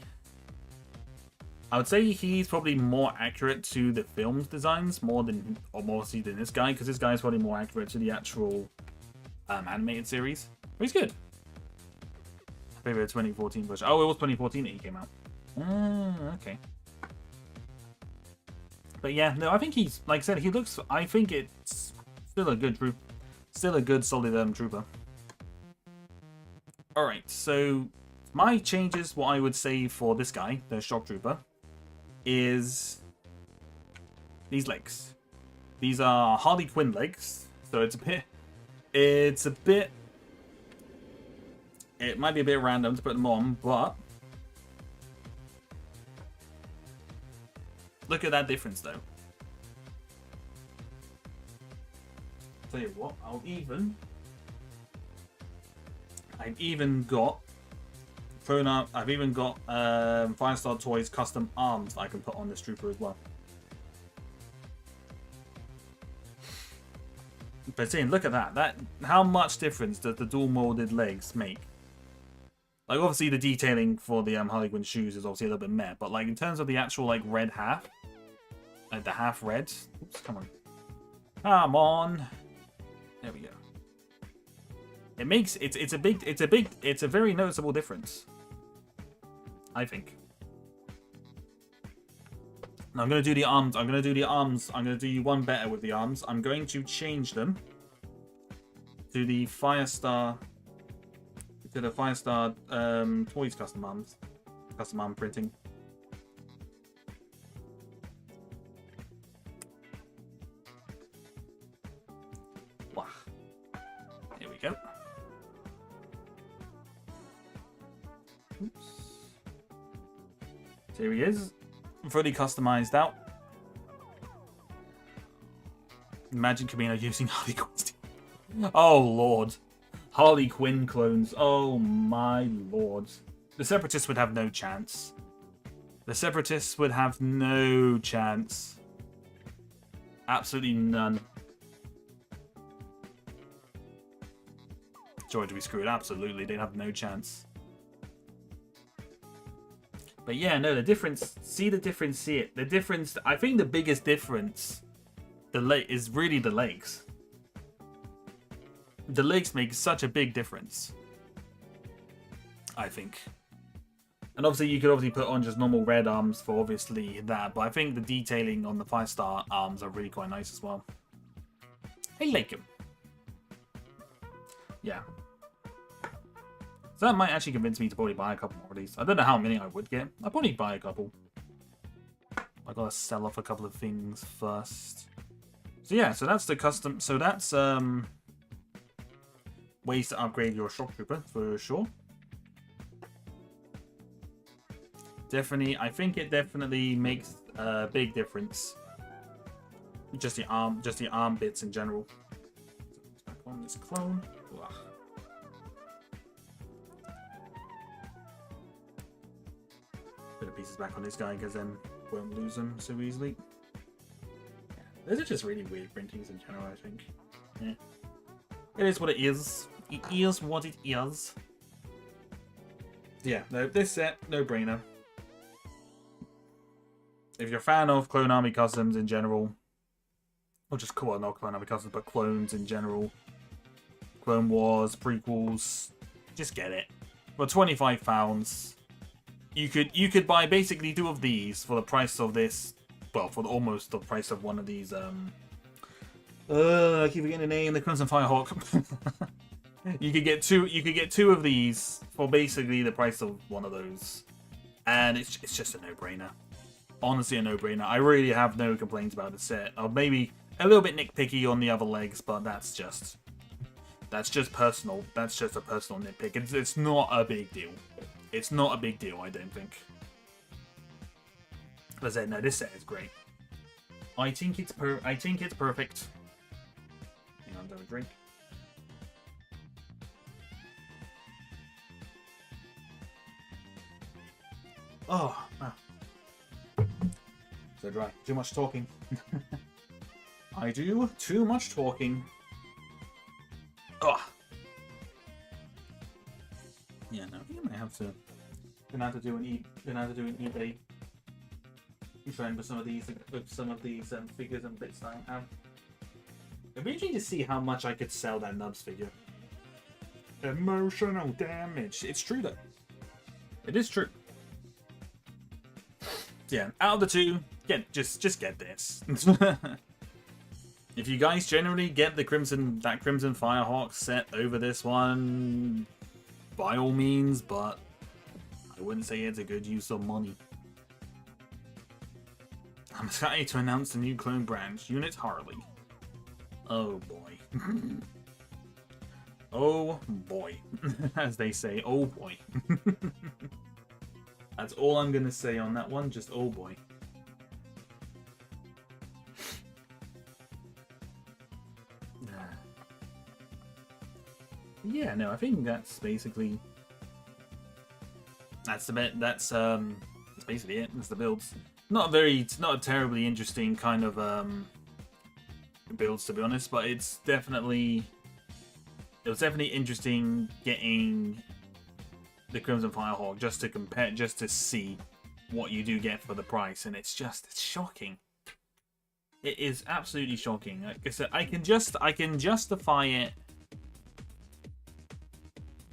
he's probably more accurate to the film's designs more than this guy, because this guy is probably more accurate to the actual animated series. But he's good. Maybe a 2014 version. Oh, it was 2014 that he came out. Okay. But yeah, no, I think he's, like I said, he looks. I think it's still a good troop, still a good solid trooper. All right, so my changes, what I would say for this guy, the shock trooper, is these legs. These are Harley Quinn legs, so it might be a bit random to put them on, but look at that difference, though. Tell you what, I've even got Firestar Toys custom arms that I can put on this trooper as well. But seeing, look at that. How much difference does the dual molded legs make? Like, obviously the detailing for the Harley Quinn shoes is obviously a little bit meh, but like in terms of the actual like red half, like the half red. Oops, come on. There we go. It makes it's a very noticeable difference, I think. Now I'm gonna do the arms. I'm gonna do you one better with the arms. I'm going to change them to the Firestar. To the Firestar Toys custom arms, custom arm printing. Wow. Here we go. Oops. So here he is, fully customized out. Imagine Camino using Harley Quinn. Oh lord, Harley Quinn clones. Oh my lord, the Separatists would have no chance. The Separatists would have no chance. Absolutely none. Joy to be screwed. Absolutely, they'd have no chance. But yeah, no, the difference. See the difference. See it. The difference. I think the biggest difference, is really the legs. The legs make such a big difference. I think. And obviously, you could obviously put on just normal red arms for obviously that. But I think the detailing on the 5-star arms are really quite nice as well. I like them. Yeah. So that might actually convince me to probably buy a couple more of these. I don't know how many I would get. I'll probably buy a couple. I gotta sell off a couple of things first. So yeah, so that's the custom. So that's ways to upgrade your shock trooper for sure. Definitely, I think it definitely makes a big difference. Just the arm bits in general. Back on this clone. Ugh. Put the pieces back on this guy because then won't lose them so easily. Yeah. Those are just really weird printings in general, I think. Yeah. It is what it is. It is what it is. Yeah, no, this set, no brainer. If you're a fan of Clone Army Customs in general, or just not Clone Army Customs, but clones in general, Clone Wars, prequels, just get it. For £25, you could buy basically 2 of these for the price of this. Well, for almost the price of one of these. I keep forgetting the name. The Crimson Firehawk. You could get 2. You could get 2 of these for basically the price of one of those, and it's just a no-brainer. Honestly, a no-brainer. I really have no complaints about the set. Maybe a little bit nitpicky on the other legs, but that's just personal. That's just a personal nitpick. It's not a big deal. It's not a big deal, I don't think. As I said, no, this set is great. I think it's perfect. Hang on, have a drink. Oh, wow. So dry. Too much talking. I do too much talking. Oh. Yeah, no, I think I might have to. Gonna have to do an eBay trend with some of these figures and bits that I have. It'd be interesting to see how much I could sell that Nubs figure. Emotional damage. It's true though. It is true. Yeah, out of the 2, just get this. If you guys generally get the Crimson Firehawk set over this one, by all means, but I wouldn't say it's a good use of money. I'm excited to announce the new clone branch, Unit Harley. Oh boy. Oh boy. As they say, oh boy. That's all I'm going to say on that one, just oh boy. Yeah, no, I think that's basically... That's the bit, that's basically it, that's the builds. Not a terribly interesting kind of builds, to be honest, but it was definitely interesting getting the Crimson Firehawk just to compare, just to see what you do get for the price, and it's shocking. It is absolutely shocking. Like I said, I can justify it.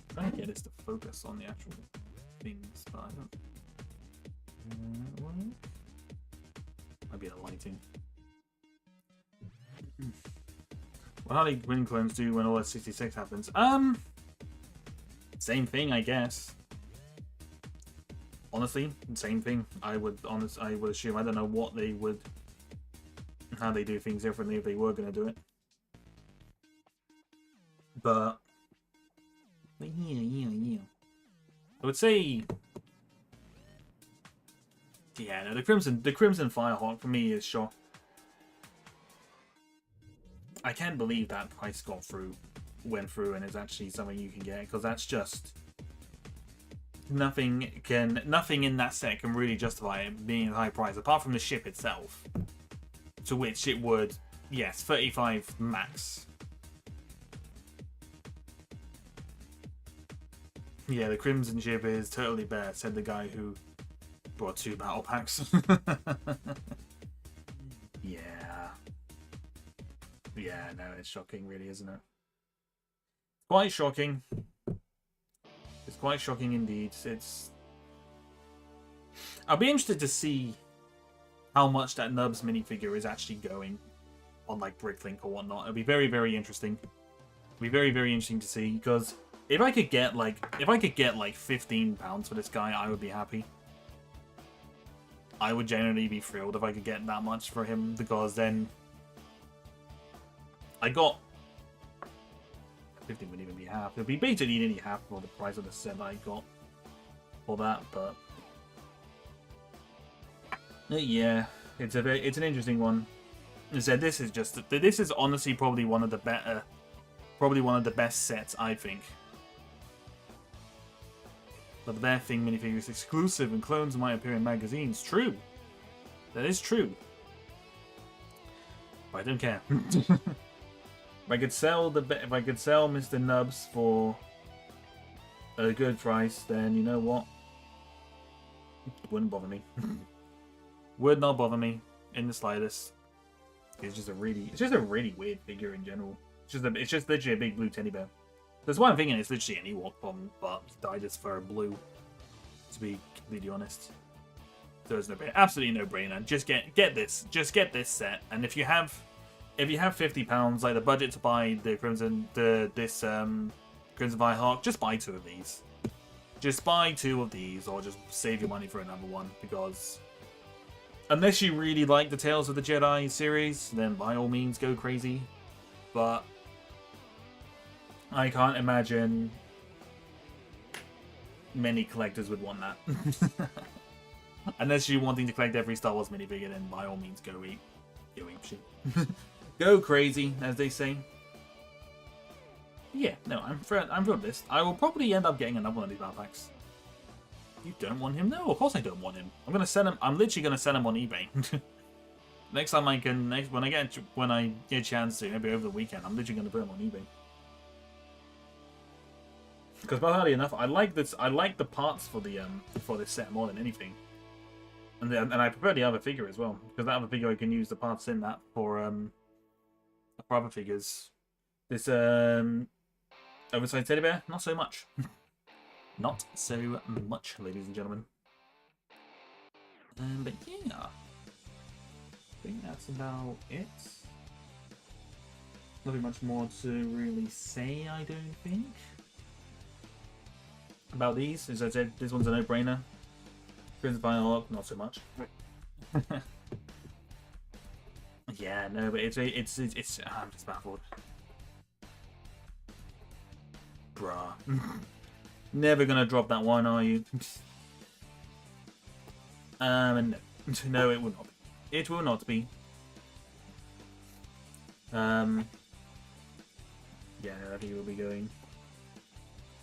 I'm trying to get this to focus on the actual things, but I don't. Might be the lighting. What Harley Quinn clones do when all that 66 happens? Same thing, I guess. Honestly, same thing. I would assume. I don't know what they would, how they do things differently if they were going to do it. But yeah. I would say Yeah, no, the Crimson Firehawk for me is sure. I can't believe that price went through, and is actually something you can get, because that's just nothing in that set can really justify it being a high price apart from the ship itself, to which it would, yes, 35 max. Yeah, the Crimson ship is totally bare, said the guy who brought 2 battle packs. Yeah, no, it's shocking, really, isn't it? Quite shocking. It's quite shocking indeed. I'll be interested to see how much that Nubs minifigure is actually going on, like, Bricklink or whatnot. It'll be very, very interesting. It'll be very, very interesting to see, because if I could get like £15 for this guy, I would be happy. I would generally be thrilled if I could get that much for him, because then I got 50 wouldn't even be half. It'd be basically nearly half for the price of the set I got for that, but yeah, it's an interesting one. As I said, this is honestly probably one of the best sets, I think. But the bad thing, minifigure is exclusive and clones might appear in magazines. True, that is true. But I don't care. If I could sell Mr. Nubs for a good price, then you know what? It wouldn't bother me. Would not bother me in the slightest. It's just a really weird figure in general. It's just literally a big blue teddy bear. There's one thing, and it's literally an Ewok bomb, but he dyed his fur blue. To be completely honest, so there's absolutely no brainer. Just get this. Just get this set, and if you have £50, like the budget to buy the Crimson Firehawk, just buy 2 of these. Just buy 2 of these, or just save your money for another one, because unless you really like the Tales of the Jedi series, then by all means go crazy. But I can't imagine many collectors would want that. Unless you're wanting to collect every Star Wars minifigure, then by all means go ape shit. Go crazy, as they say. Yeah, no, I'm for this. I will probably end up getting another one of these battle packs. You don't want him? No, of course I don't want him. I'm literally gonna sell him on eBay. Next time when I get a chance to, maybe over the weekend, I'm literally gonna put him on eBay. Because bizarrely enough, I like the parts for this set more than anything. And I prefer the other figure as well, because that other figure I can use the parts in that for other figures. This oversized teddy bear, not so much. Not so much, ladies and gentlemen. But yeah, I think that's about it. Nothing much more to really say, I don't think. About these, as I said, this one's a no-brainer. Crimson Firehawk, not so much. Yeah, no, but it's I'm just baffled. Bruh. Never gonna drop that one, are you? No. No, it will not be. It will not be. Yeah, I think it will be going.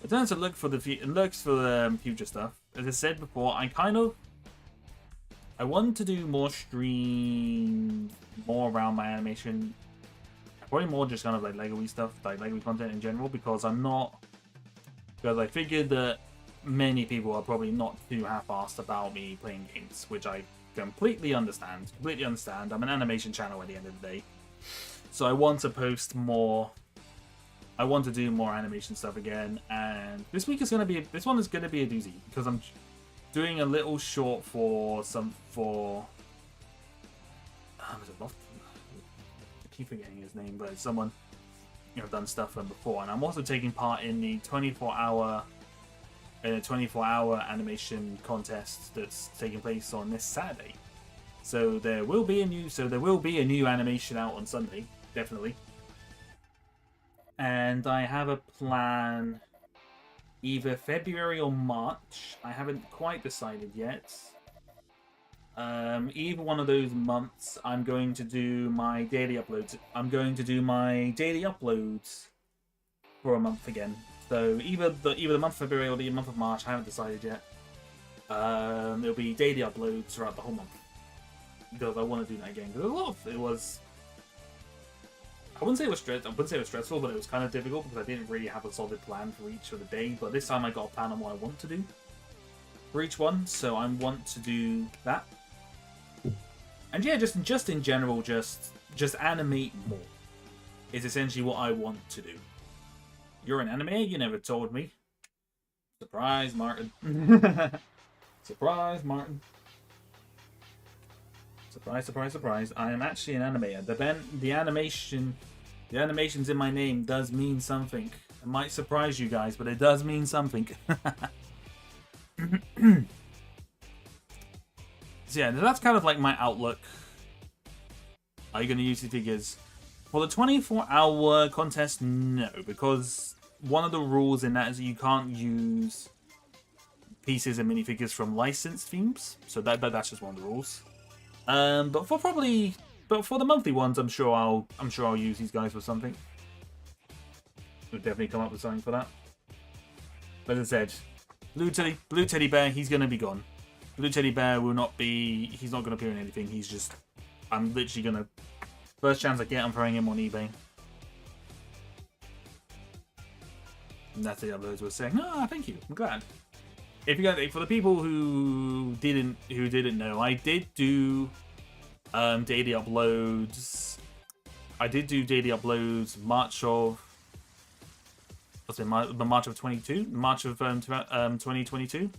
It turns to look for the future stuff. As I said before, I want to do more streams, more around my animation. Probably more just kind of like Lego-y stuff, like Lego content in general, because I figured that many people are probably not too half-assed about me playing games, which I completely understand. I'm an animation channel at the end of the day. So I want to post more. I want to do more animation stuff again, and this one is gonna be a doozy, because I'm doing a little short for I keep forgetting his name, but it's someone I've done stuff for before, and I'm also taking part in the 24-hour animation contest that's taking place on this Saturday. So there will be a new animation out on Sunday, definitely. And I have a plan either February or March. I haven't quite decided yet. Either one of those months, I'm going to do my daily uploads. I'm going to do my daily uploads for a month again. So either the month of February or the month of March, I haven't decided yet. It'll be daily uploads throughout the whole month because I want to do that again. Because a lot of it was, I wouldn't say it was stressful, but it was kind of difficult because I didn't really have a solid plan for each of the day. But this time I got a plan on what I want to do for each one, so I want to do that. And yeah, just in general, just animate more is essentially what I want to do. You're an animator? You never told me. Surprise, Martin. Surprise, Martin. Surprise, surprise, surprise. I am actually an animator. The animations in my name does mean something. It might surprise you guys, but it does mean something. So yeah, that's kind of like my outlook. Are you going to use the figures? For the 24-hour contest, no, because one of the rules in that is that you can't use pieces and minifigures from licensed themes. So that's just one of the rules. But for the monthly ones, I'm sure I'll use these guys for something. We'll definitely come up with something for that. But as I said, blue teddy bear, he's gonna be gone. Blue teddy bear will not be. He's not gonna appear in anything. He's just. I'm literally gonna. First chance I get, I'm throwing him on eBay. And that's the others were saying. Ah, thank you. I'm glad. If you guys, for the people who didn't know, I did do daily uploads. I did do daily uploads March of. What's it? March of 2022.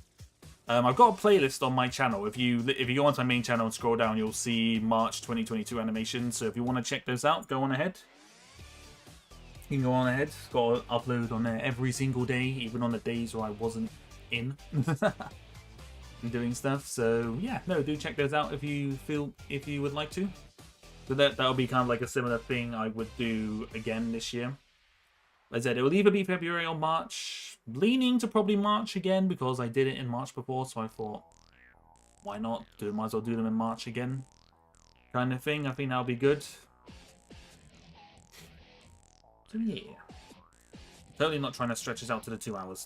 I've got a playlist on my channel. If you go onto my main channel and scroll down, you'll see March 2022 animations. So if you want to check those out, go on ahead. You can go on ahead. Got to upload on there every single day, even on the days where I wasn't in doing stuff. So yeah, no, do check those out if you would like to. So that'll be kind of like a similar thing I would do again this year. As I said, it will either be February or March. Leaning to probably March again because I did it in March before, so I thought, why not? Might as well do them in March again. Kind of thing. I think that'll be good. So yeah. Totally not trying to stretch this out to the 2 hours.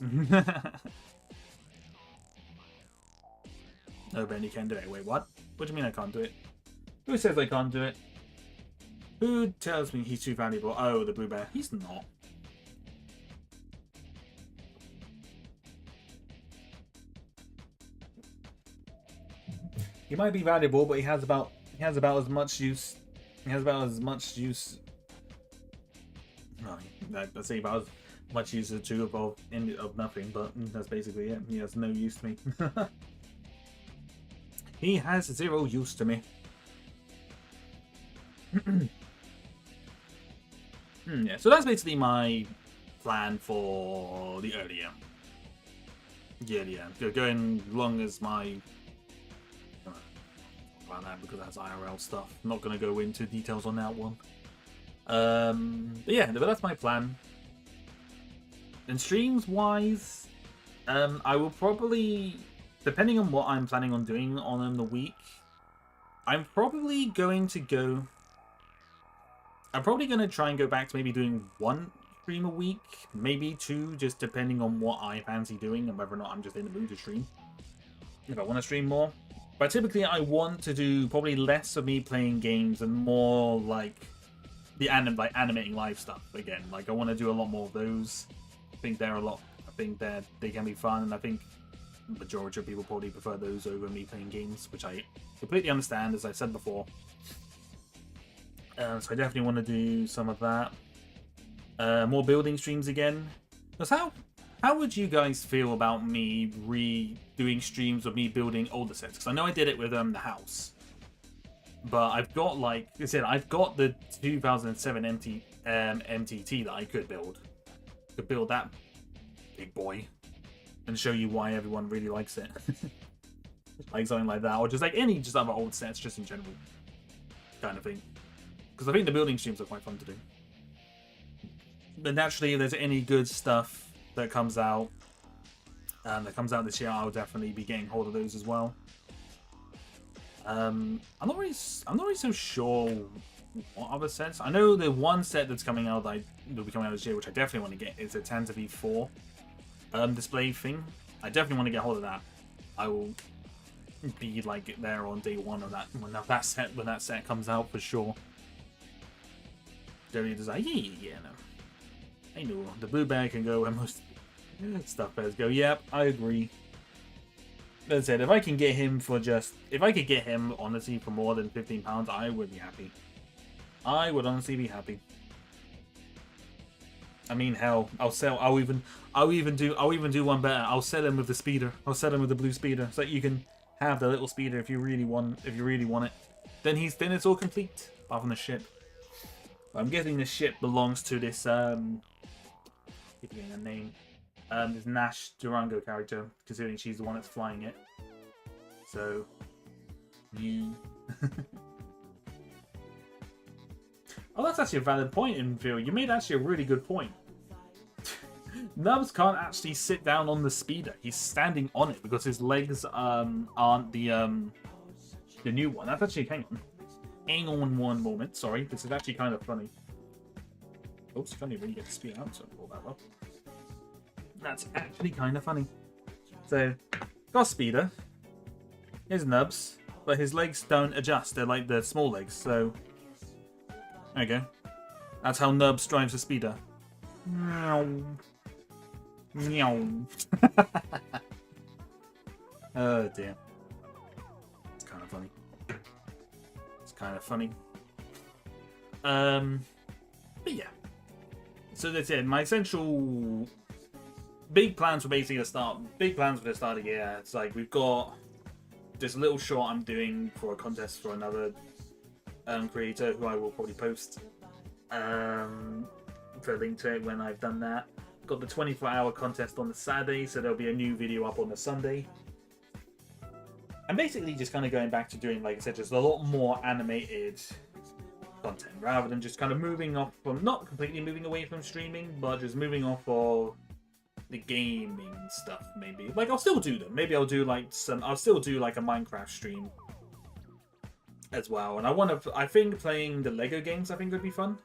No, Benny can do it. Wait, what? What do you mean I can't do it? Who says I can't do it? Who tells me he's too valuable? Oh, the blue bear. He's not. He might be valuable, but he has about as much use. No, I'd say about as much use as two of nothing, but that's basically it. He has no use to me. He has zero use to me. Yeah, so that's basically my plan for the earlier. Yeah. Going long as my about that because that's IRL stuff. I'm not going to go into details on that one. But yeah, but that's my plan. And streams wise, I will probably, depending on what I'm planning on doing on the week, I'm probably going to try and go back to maybe doing one stream a week, maybe two, just depending on what I fancy doing and whether or not I'm just in the mood to stream. If I want to stream more. But typically I want to do probably less of me playing games and more like the animating live stuff again. Like I want to do a lot more of those. I think they can be fun, and I think the majority of people probably prefer those over me playing games, which I completely understand, as I said before. So I definitely want to do some of that. More building streams again. Because how would you guys feel about me redoing streams of me building older sets? Because I know I did it with the house, but I've got, like I said, I've got the 2007 MTT that I could build. Could build that big boy and show you why everyone really likes it. Like something like that, or just like any other old sets, just in general, kind of thing. Because I think the building streams are quite fun to do. But naturally, if there's any good stuff that comes out this year, I'll definitely be getting hold of those as well. I'm not really so sure what other sets. I know the one set that's coming out that will be coming out this year, which I definitely want to get, is a Tanza V4 display thing. I definitely want to get hold of that. I will be like there on day one of that when that set comes out for sure. Jerry is like, yeah, no. I know the blue bag can go where most stuff bears go. Yep, I agree. That said, if I can get him honestly for more than £15, I would be happy. I would honestly be happy. I mean, hell, I'll even do one better. I'll sell him with the speeder. I'll sell him with the blue speeder, so that you can have the little speeder if you really want it. Then it's all complete, apart from the ship. I'm guessing the ship belongs to this keep getting a name. This Nash Durango character, considering she's the one that's flying it. So, you. Oh, that's actually a valid point, in Phil. You made actually a really good point. Nubs can't actually sit down on the speeder. He's standing on it because his legs aren't the new one. That's actually hang on one moment. Sorry, this is actually kind of funny. Oops, can't even really get the speed out, so pull that up. That's actually kind of funny. So, got speeder. Here's Nubs, but his legs don't adjust. They're like the small legs. So, there you go. That's how Nubs drives the speeder. Meow. Meow. Oh dear. It's kind of funny. It's kind of funny. But yeah. So that's it. My essential big plans for basically the start. Big plans for the start of the year. It's like we've got this little short I'm doing for a contest for another creator who I will probably post for a link to it when I've done that. Got the 24-hour contest on the Saturday, so there'll be a new video up on the Sunday. I'm basically just kind of going back to doing, like I said, just a lot more animated content rather than just kind of moving off from, not completely moving away from streaming, but just moving off of the gaming stuff. Maybe like I'll still do them. Maybe I'll do like I'll still do like a Minecraft stream as well. And I think playing the Lego games I think would be fun.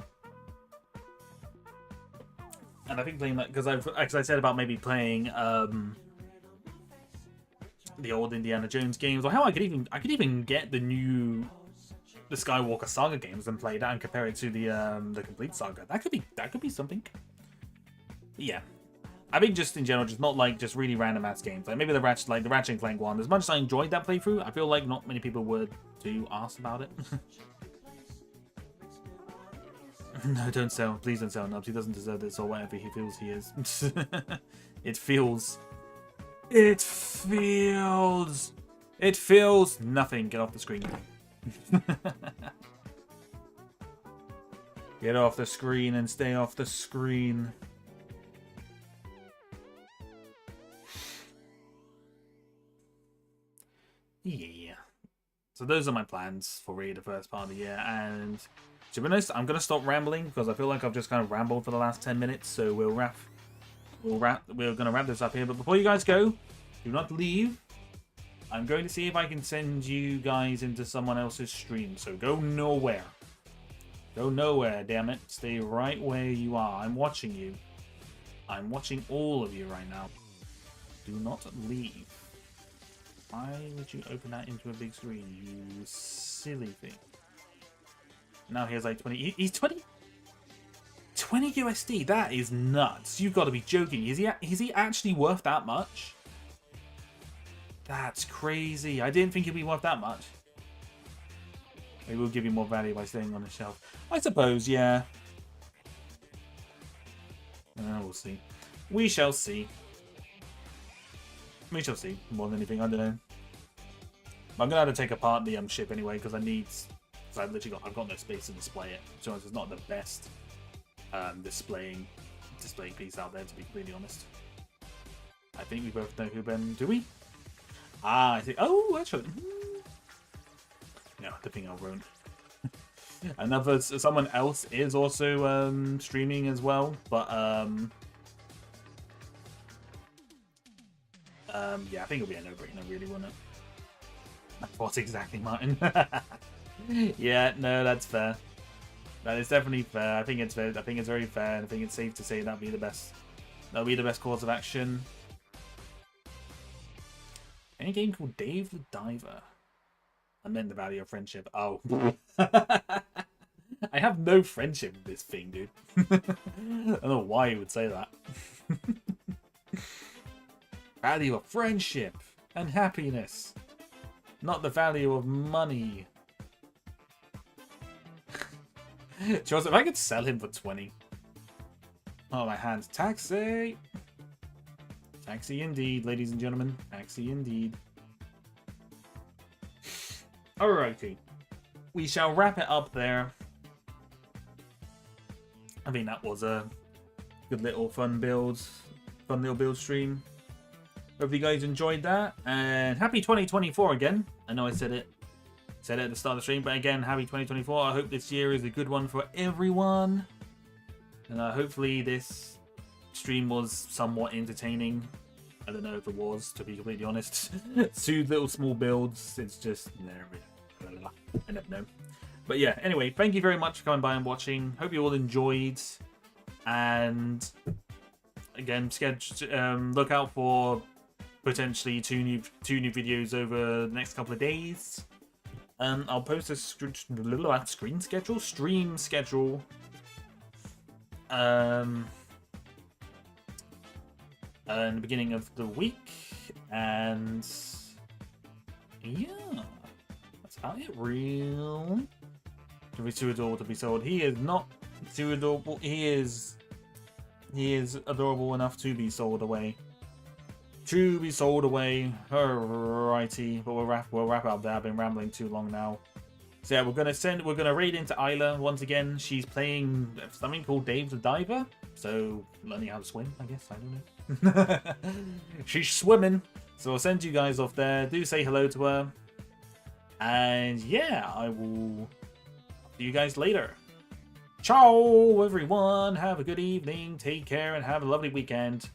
And I think playing that because I said about maybe playing the old Indiana Jones games, or how I could even get the Skywalker Saga games and play that and compare it to the complete saga. That could be something. But yeah, I think just in general, just not like just really random ass games. Like maybe the Ratchet and Clank one. As much as I enjoyed that playthrough, I feel like not many people would ask about it. No, don't sell. Please don't sell Nubs. He doesn't deserve this or whatever he feels he is. It feels nothing. Get off the screen. Get off the screen and stay off the screen. Yeah. So those are my plans for really the first part of the year, and to be honest, I'm gonna stop rambling because I feel like I've just kind of rambled for the last 10 minutes. So we're gonna wrap this up here. But before you guys go, do not leave. I'm going to see if I can send you guys into someone else's stream. So go nowhere. Go nowhere, damn it. Stay right where you are. I'm watching you. I'm watching all of you right now. Do not leave. Why would you open that into a big screen, you silly thing? Now he has like 20. He's 20 USD. That is nuts. You've got to be joking. Is he actually worth that much? That's crazy. I didn't think he'd be worth that much. Maybe we'll give you more value by staying on the shelf. I suppose, yeah. We'll see. We shall see. We shall see. More than anything, I don't know. I'm gonna have to take apart the ship anyway because I've got no space to display it. So it's not the best display piece out there, to be completely honest. I think we both know who Ben. Do we? Ah, I think. Oh, actually. No, the thing I won't. Someone else is also streaming as well, but yeah, I think it'll be a no-brainer, really, wouldn't it? What exactly, Martin? Yeah, no, that's fair. That is definitely fair. I think it's fair. I think it's very fair. I think it's safe to say that'll be the best. That'll be the best course of action. Any game called Dave the Diver? And then the value of friendship. Oh. I have no friendship with this thing, dude. I don't know why you would say that. Value of friendship and happiness. Not the value of money. Joseph, if I could sell him for 20. Oh, my hands. Taxi! Taxi indeed, ladies and gentlemen. Taxi indeed. Alrighty. We shall wrap it up there. I think that was a good little fun little build stream. Hope you guys enjoyed that. And happy 2024 again. I know I said it at the start of the stream, but again, happy 2024. I hope this year is a good one for everyone. And hopefully this stream was somewhat entertaining. I don't know if it was, to be completely honest. 2 little small builds. It's just, I never know. But yeah, anyway, thank you very much for coming by and watching. Hope you all enjoyed. And again, look out for potentially two new videos over the next couple of days. I'll post a stream schedule. In the beginning of the week, and yeah, that's about it. Real to be too adorable to be sold. He is not too adorable. He is adorable enough to be sold away. To be sold away. Alrighty, but we'll wrap up there. I've been rambling too long now. So yeah, we're gonna raid into Isla once again. She's playing something called Dave the Diver. So learning how to swim, I guess. I don't know. She's swimming. So I'll send you guys off there. Do say hello to her. And yeah, I will see you guys later. Ciao, everyone. Have a good evening. Take care and have a lovely weekend.